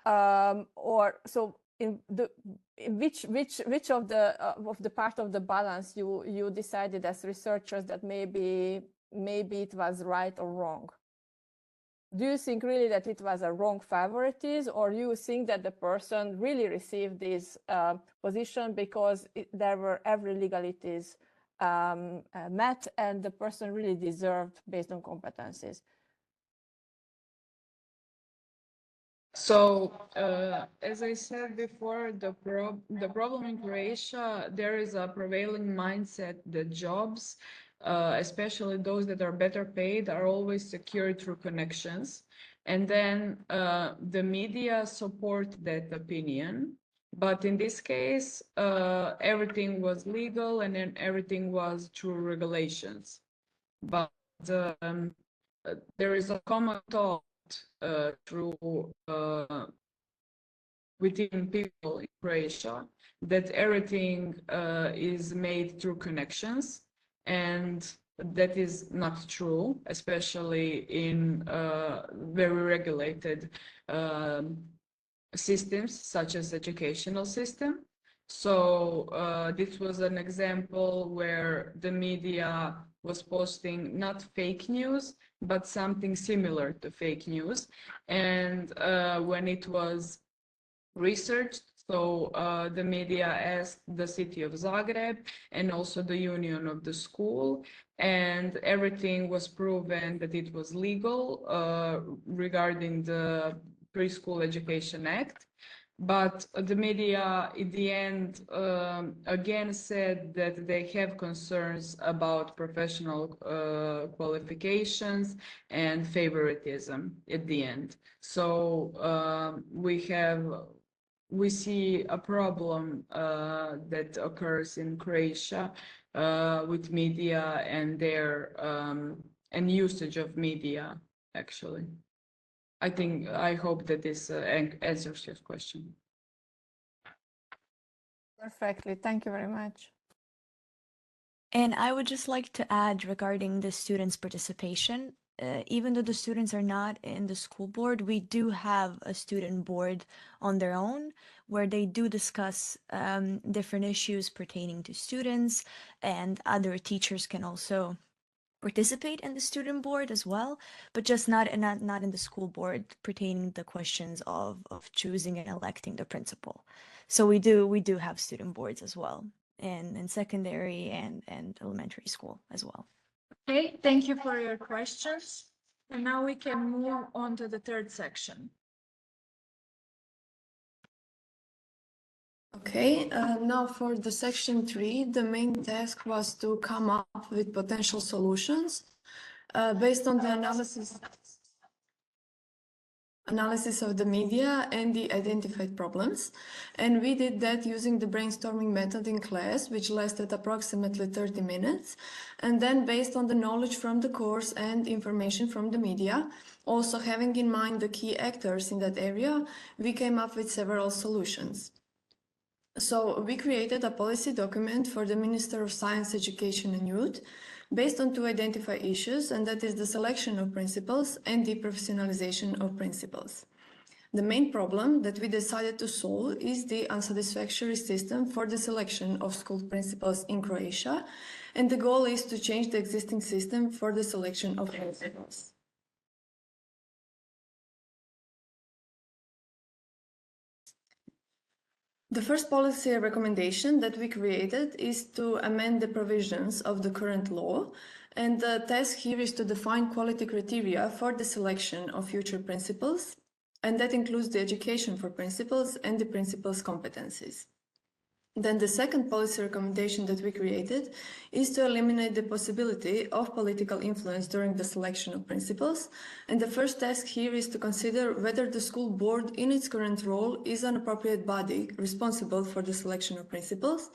or so? In which of the part of the balance you decided as researchers that maybe it was right or wrong? Do you think really that it was a wrong favoritism, or do you think that the person really received this position because there were every legalities met and the person really deserved based on competencies? So, as I said before, the problem in Croatia, there is a prevailing mindset that jobs, especially those that are better paid, are always secured through connections. And then the media support that opinion. But in this case, everything was legal and then everything was through regulations. But there is a common thought through within people in Croatia that everything is made through connections, and that is not true, especially in very regulated systems such as educational system. So this was an example where the media was posting not fake news, but something similar to fake news. And when it was researched, so the media asked the city of Zagreb and also the union of the school, and everything was proven that it was legal regarding the Preschool Education Act. But the media in the end again said that they have concerns about professional qualifications and favoritism at the end. So we see a problem that occurs in Croatia with media and their and usage of media, actually. I hope that this answers your question. Perfectly. Thank you very much. And I would just like to add regarding the students' participation, even though the students are not in the school board, we do have a student board on their own where they do discuss different issues pertaining to students, and other teachers can also participate in the student board as well, but just not in the school board pertaining the questions of choosing and electing the principal. So we do have student boards as well in secondary and elementary school as well. Okay, thank you for your questions. And now we can move on to the third section. Okay, now for the section 3, the main task was to come up with potential solutions based on the analysis of the media and the identified problems. And we did that using the brainstorming method in class, which lasted approximately 30 minutes. And then based on the knowledge from the course and information from the media, also having in mind the key actors in that area, we came up with several solutions. So we created a policy document for the Minister of Science, Education and Youth based on 2 identified issues, and that is the selection of principals and the professionalization of principals. The main problem that we decided to solve is the unsatisfactory system for the selection of school principals in Croatia, and the goal is to change the existing system for the selection of principals. The first policy recommendation that we created is to amend the provisions of the current law, and the task here is to define quality criteria for the selection of future principals, and that includes the education for principals and the principals' competencies. Then the second policy recommendation that we created is to eliminate the possibility of political influence during the selection of principals. And the first task here is to consider whether the school board in its current role is an appropriate body responsible for the selection of principals.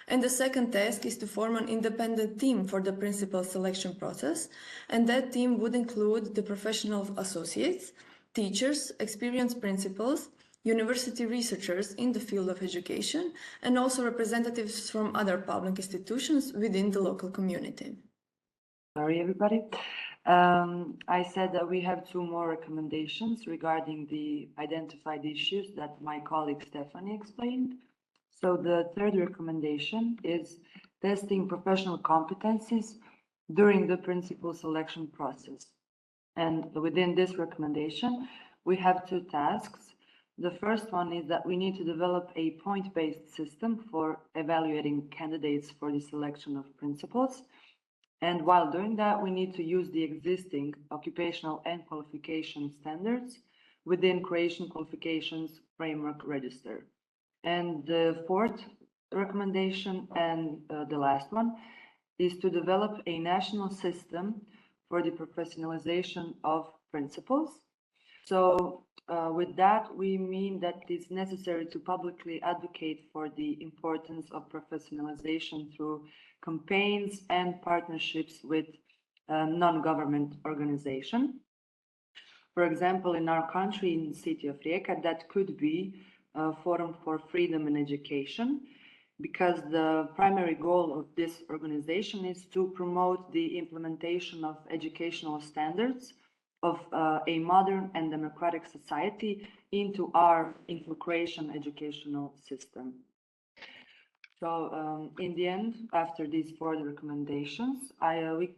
And the second task is to form an independent team for the principal selection process. And that team would include the professional associates, teachers, experienced principals, university researchers in the field of education, and also representatives from other public institutions within the local community. Sorry, everybody. I said that we have 2 more recommendations regarding the identified issues that my colleague Stephanie explained. So the third recommendation is testing professional competencies during the principal selection process. And within this recommendation, we have 2 tasks. The first one is that we need to develop a point-based system for evaluating candidates for the selection of principals. And while doing that, we need to use the existing occupational and qualification standards within Croatian Qualifications Framework Register. And the fourth recommendation and the last one is to develop a national system for the professionalization of principals. So with that, we mean that it's necessary to publicly advocate for the importance of professionalization through campaigns and partnerships with non-government organizations. For example, in our country, in the city of Rijeka, that could be a Forum for Freedom and Education, because the primary goal of this organization is to promote the implementation of educational standards of a modern and democratic society into Croatian educational system. So in the end, after these 4 recommendations,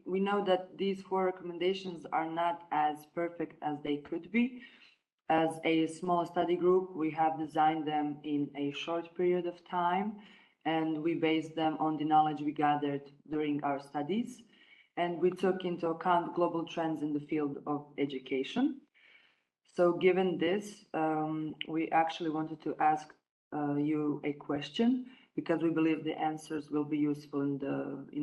we know that these 4 recommendations are not as perfect as they could be. As a small study group, we have designed them in a short period of time, and we based them on the knowledge we gathered during our studies. And we took into account global trends in the field of education. So given this, we actually wanted to ask you a question, because we believe the answers will be useful in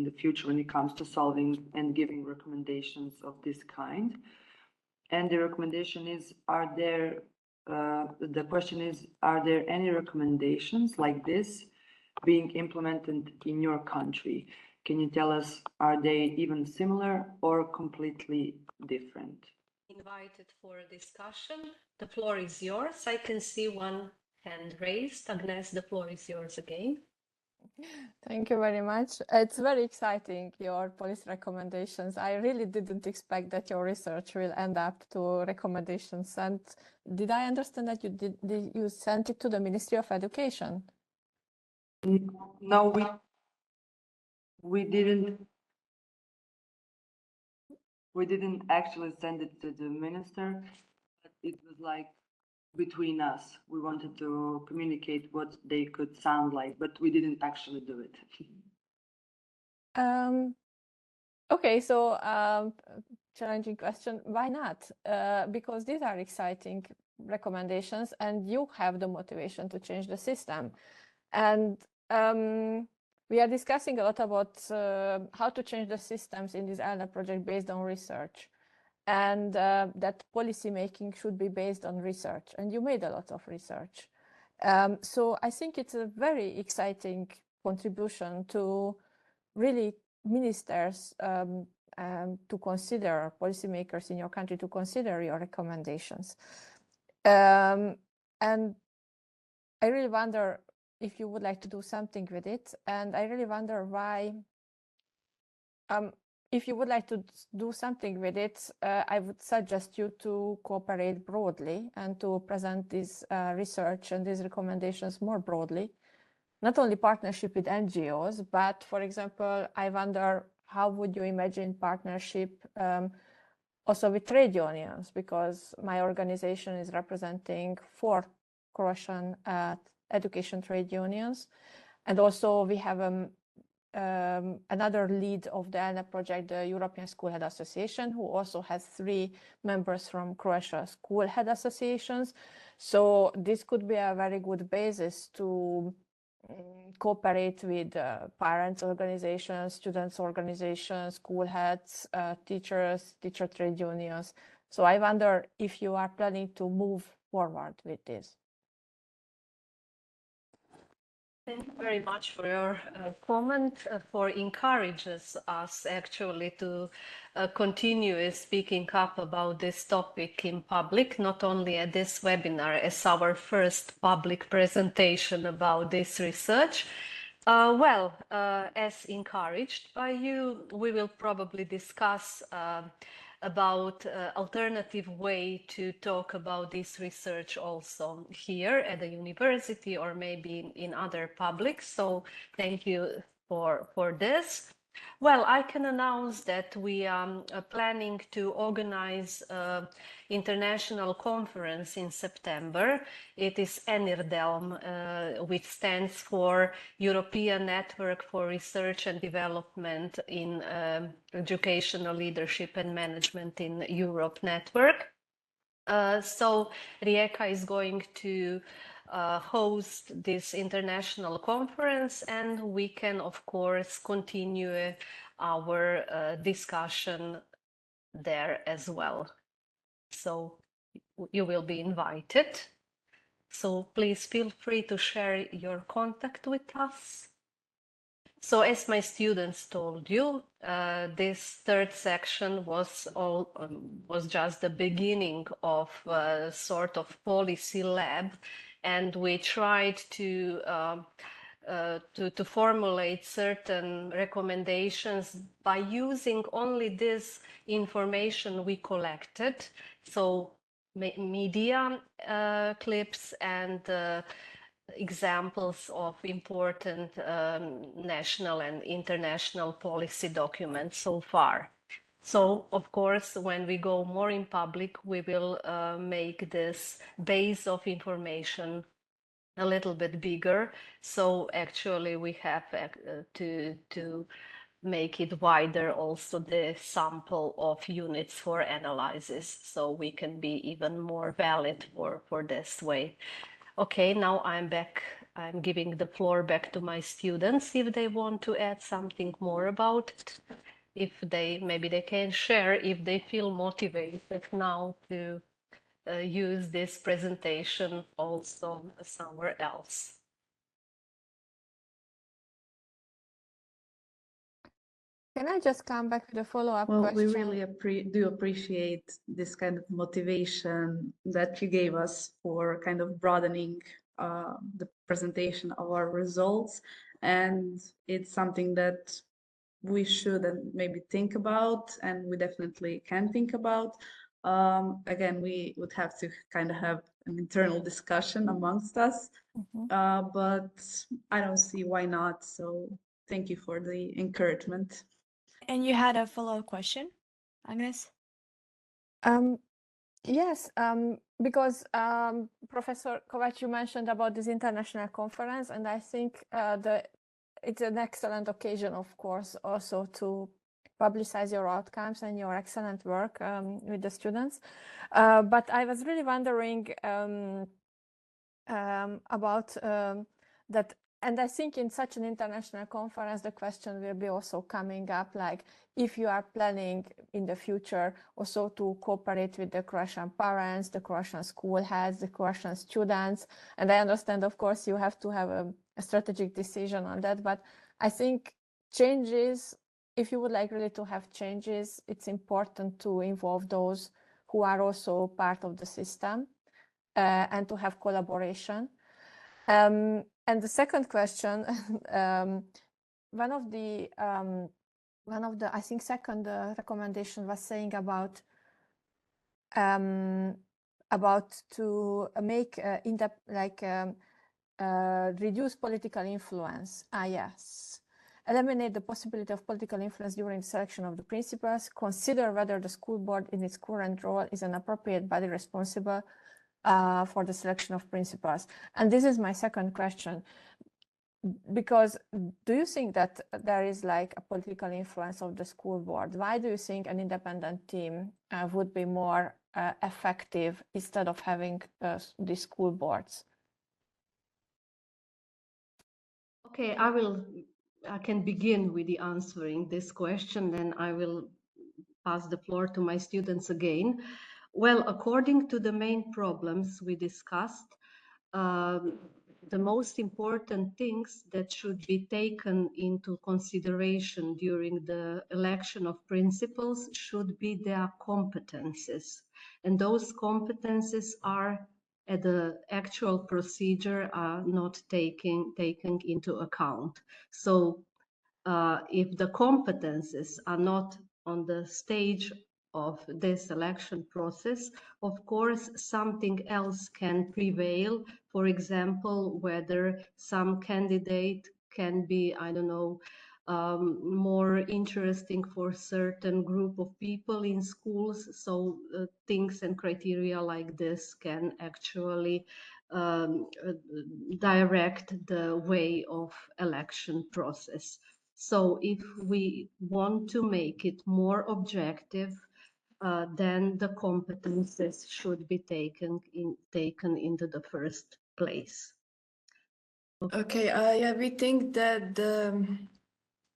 the future when it comes to solving and giving recommendations of this kind. And the recommendation is, the question is, are there any recommendations like this being implemented in your country? Can you tell us, are they even similar or completely different? Invited for a discussion. The floor is yours. I can see one hand raised. Agnes, the floor is yours again. Thank you very much. It's very exciting, your policy recommendations. I really didn't expect that your research will end up to recommendations. And did I understand that you sent it to the Ministry of Education? No, we didn't. We didn't actually send it to the minister, but it was like between us. We wanted to communicate what they could sound like, but we didn't actually do it. Okay, so challenging question. Why not? Because these are exciting recommendations and you have the motivation to change the system. And we are discussing a lot about how to change the systems in this ELNA project based on research, and that policy making should be based on research. And you made a lot of research. So I think it's a very exciting contribution to really ministers to consider, policymakers in your country to consider your recommendations. And I really wonder if you would like to do something with it. And I really wonder why, if you would like to do something with it, I would suggest you to cooperate broadly and to present this research and these recommendations more broadly. Not only partnership with NGOs, but for example, I wonder how would you imagine partnership also with trade unions, because my organization is representing 4 Croatian education trade unions. And also we have another lead of the ELNA project, the European School Head Association, who also has 3 members from Croatia School Head Associations. So this could be a very good basis to cooperate with parents' organizations, students' organizations, school heads, teachers, teacher trade unions. So I wonder if you are planning to move forward with this. Thank you very much for your comment, for encourages us actually to continue speaking up about this topic in public, not only at this webinar as our first public presentation about this research. As encouraged by you, we will probably discuss about alternative way to talk about this research also here at the university or maybe in other publics. So thank you for this. Well, I can announce that we are planning to organize an international conference in September. It is ENIRDELM, which stands for European Network for Research and Development in Educational Leadership and Management in Europe network. So Rijeka is going to host this international conference, and we can of course continue our discussion there as well. So you will be invited. So please feel free to share your contact with us. So as my students told you, this third section was just the beginning of a sort of policy lab, and we tried to formulate certain recommendations by using only this information we collected. So media clips and examples of important national and international policy documents so far. So, of course, when we go more in public, we will make this base of information a little bit bigger. So actually we have to make it wider, also the sample of units for analysis, so we can be even more valid for this way. Okay, now I'm back. I'm giving the floor back to my students if they want to add something more about it. If maybe they can share if they feel motivated now to use this presentation also somewhere else. Can I just come back with a follow-up Well, question? we really do appreciate this kind of motivation that you gave us for kind of broadening the presentation of our results. And it's something that we should maybe think about, and we definitely can think about. Again, we would have to kind of have an internal discussion amongst us, but I don't see why not. So thank you for the encouragement. And you had a follow-up question, Agnes? Yes, because Professor Kovač, you mentioned about this international conference, and I think it's an excellent occasion, of course, also to publicize your outcomes and your excellent work with the students. But I was really wondering about that. And I think in such an international conference, the question will be also coming up, like if you are planning in the future also to cooperate with the Croatian parents, the Croatian school heads, the Croatian students. And I understand, of course, you have to have a strategic decision on that. But I think changes, if you would like really to have changes, it's important to involve those who are also part of the system and to have collaboration. And the second question, one of the I think second recommendation was saying about to make reduce political influence. Yes. Eliminate the possibility of political influence during the selection of the principals. Consider whether the school board in its current role is an appropriate body responsible for the selection of principals. And this is my second question, because do you think that there is like a political influence of the school board? Why do you think an independent team would be more effective instead of having these school boards? Okay, I can begin with the answering this question, then I will pass the floor to my students again. Well, according to the main problems we discussed, the most important things that should be taken into consideration during the election of principals should be their competences. And those competences are at the actual procedure are not taken into account. So if the competences are not on the stage of this selection process, of course, something else can prevail. For example, whether some candidate can be, I don't know, more interesting for certain group of people in schools. So things and criteria like this can actually direct the way of election process. So if we want to make it more objective, then the competences should be taken into the first place. Okay, yeah, we think that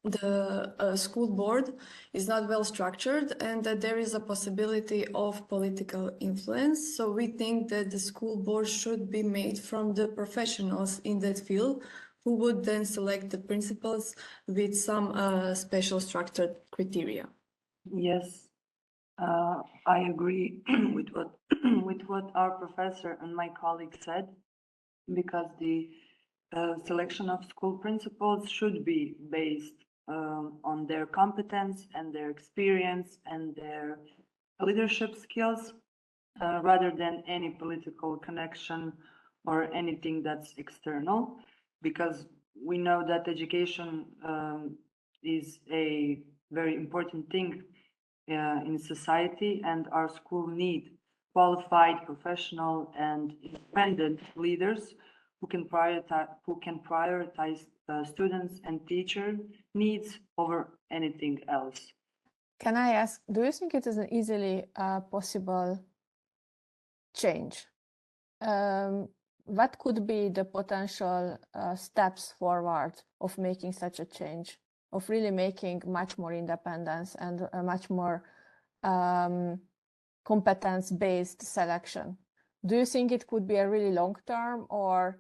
the school board is not well structured and that there is a possibility of political influence. So we think that the school board should be made from the professionals in that field who would then select the principals with some special structured criteria. Yes, I agree with what our professor and my colleague said, because the selection of school principals should be based on their competence and their experience and their leadership skills, rather than any political connection or anything that's external, because we know that education is a very important thing in society, and our school need qualified, professional, and independent leaders who can prioritize students and teacher needs over anything else. Can I ask, do you think it is an easily possible change? What could be the potential steps forward of making such a change, of really making much more independence and a much more competence-based selection? Do you think it could be a really long term, or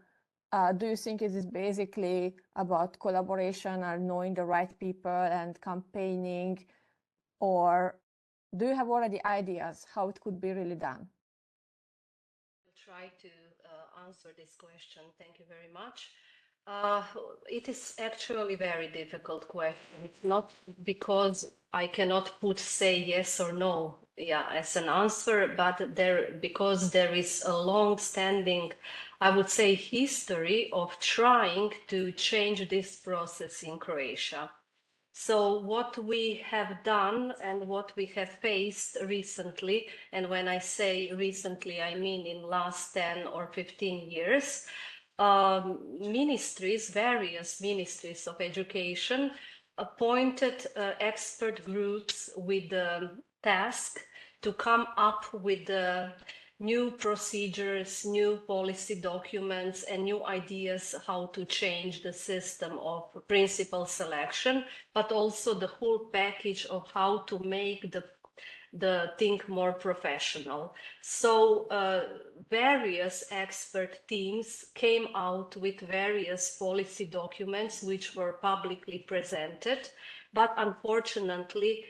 do you think it is basically about collaboration and knowing the right people and campaigning, or do you have already ideas how it could be really done? Try to answer this question. Thank you very much. It is actually a very difficult question. It's not because I cannot say yes or no, as an answer, but because there is a long-standing, I would say, history of trying to change this process in Croatia. So what we have done and what we have faced recently, and when I say recently, I mean in last 10 or 15 years, various ministries of education appointed expert groups with the task to come up with new procedures, new policy documents, and new ideas how to change the system of principal selection, but also the whole package of how to make the thing more professional. So various expert teams came out with various policy documents which were publicly presented, but unfortunately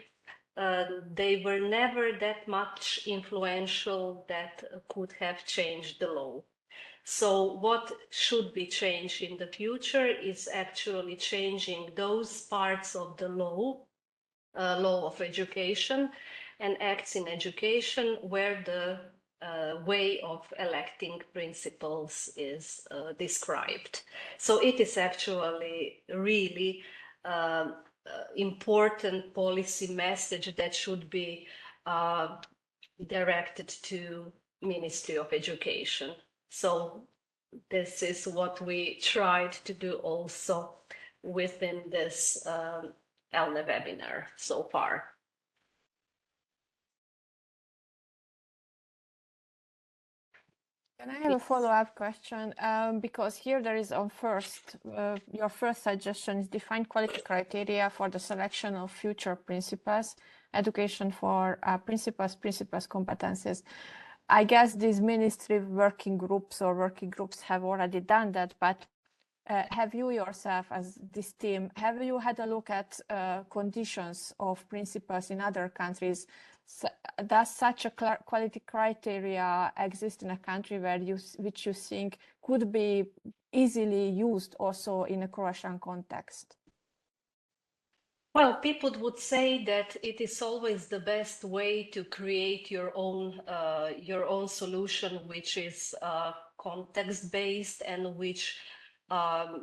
they were never that much influential that could have changed the law. So what should be changed in the future is actually changing those parts of the law of education and acts in education where the way of electing principals is described. So it is actually really important policy message that should be directed to Ministry of Education. So this is what we tried to do also within this ELNE webinar so far. Can I have a follow-up question? Because here there is on first, your first suggestion is define quality criteria for the selection of future principals, education for principals competencies. I guess these ministry working groups have already done that, but have you yourself as this team, have you had a look at conditions of principals in other countries? Does such a quality criteria exist in a country which you think could be easily used also in a Croatian context? Well, people would say that it is always the best way to create your own solution, which is context-based and which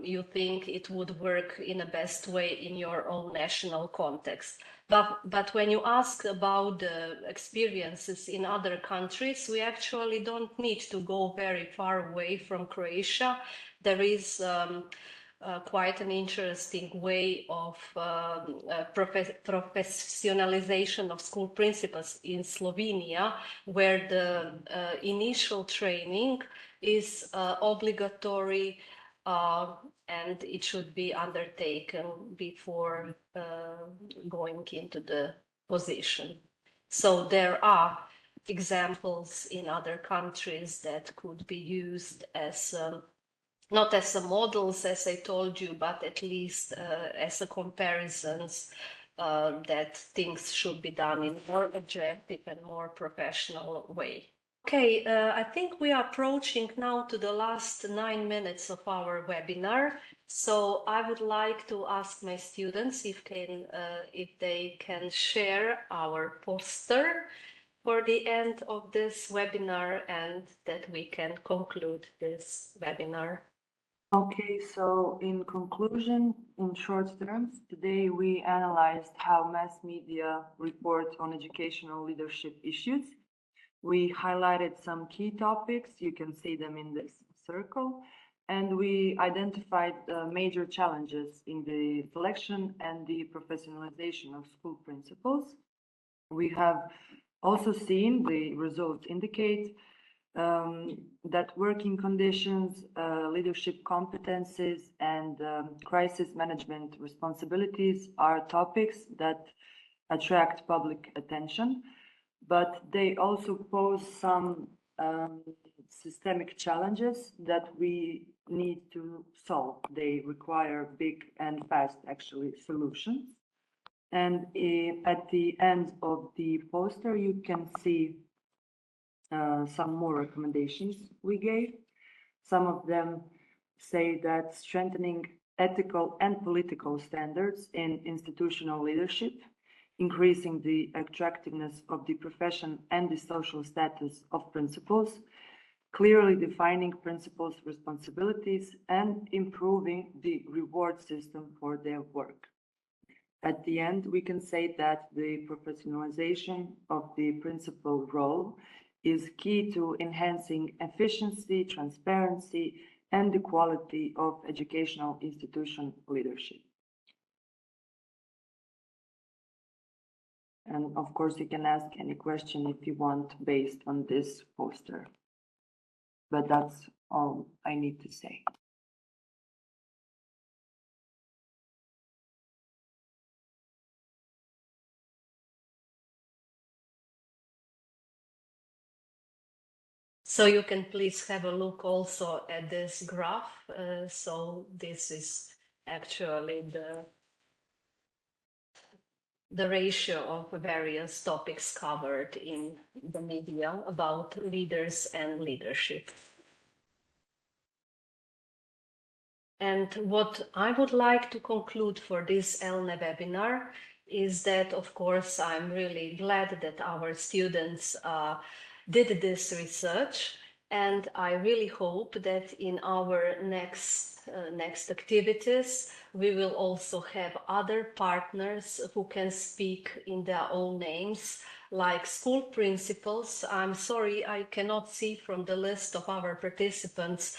you think it would work in a best way in your own national context. But when you ask about the experiences in other countries, we actually don't need to go very far away from Croatia. There is quite an interesting way of professionalization of school principals in Slovenia, where the initial training is obligatory and it should be undertaken before going into the position. So there are examples in other countries that could be used as not as a models, as I told you, but at least as a comparisons that things should be done in a more objective and more professional way. Okay, I think we are approaching now to the last 9 minutes of our webinar. So I would like to ask my students if they can share our poster for the end of this webinar and that we can conclude this webinar. Okay, so in conclusion, in short terms, today we analyzed how mass media report on educational leadership issues. We highlighted some key topics, you can see them in this circle, and we identified major challenges in the selection and the professionalization of school principals. We have also seen the results indicate that working conditions, leadership competencies, and crisis management responsibilities are topics that attract public attention, but they also pose some systemic challenges that we need to solve. They require big and fast, actually, solutions. And at the end of the poster, you can see some more recommendations we gave. Some of them say that strengthening ethical and political standards in institutional leadership, increasing the attractiveness of the profession and the social status of principals, clearly defining principals' responsibilities, and improving the reward system for their work. At the end, we can say that the professionalization of the principal role is key to enhancing efficiency, transparency, and the quality of educational institution leadership. And of course, you can ask any question if you want based on this poster. But that's all I need to say. So you can please have a look also at this graph. So this is actually the ratio of various topics covered in the media about leaders and leadership. And what I would like to conclude for this ELNE webinar is that, of course, I'm really glad that our students did this research, and I really hope that in our next activities we will also have other partners who can speak in their own names, like school principals. I'm sorry, I cannot see from the list of our participants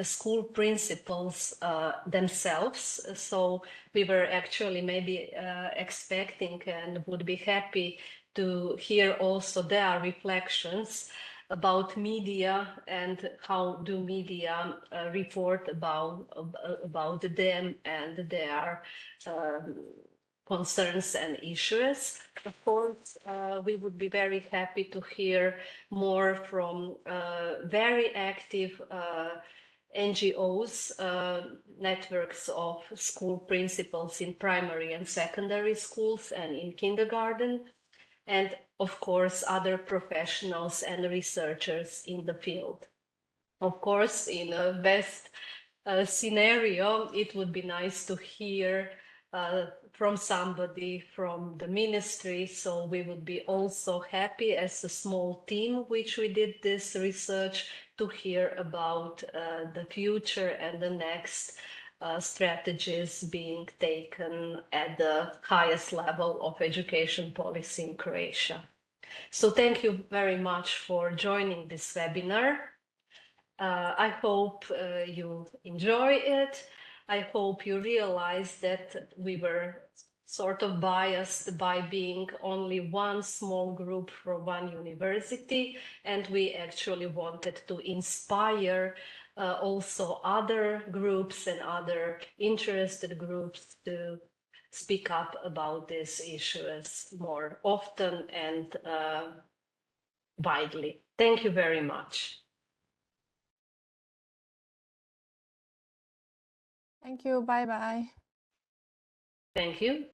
school principals themselves. So we were actually maybe expecting and would be happy to hear also their reflections about media and how do media report about them and their concerns and issues. Of course, we would be very happy to hear more from very active NGOs, networks of school principals in primary and secondary schools and in kindergarten, and of course other professionals and researchers in the field. Of course, in a best scenario, it would be nice to hear from somebody from the ministry, so we would be also happy as a small team which we did this research to hear about the future and the next strategies being taken at the highest level of education policy in Croatia. So thank you very much for joining this webinar. I hope you enjoy it. I hope you realize that we were sort of biased by being only one small group from one university, and we actually wanted to inspire also other groups and other interested groups to speak up about this issues more often and widely. Thank you very much. Thank you. Bye-bye. Thank you.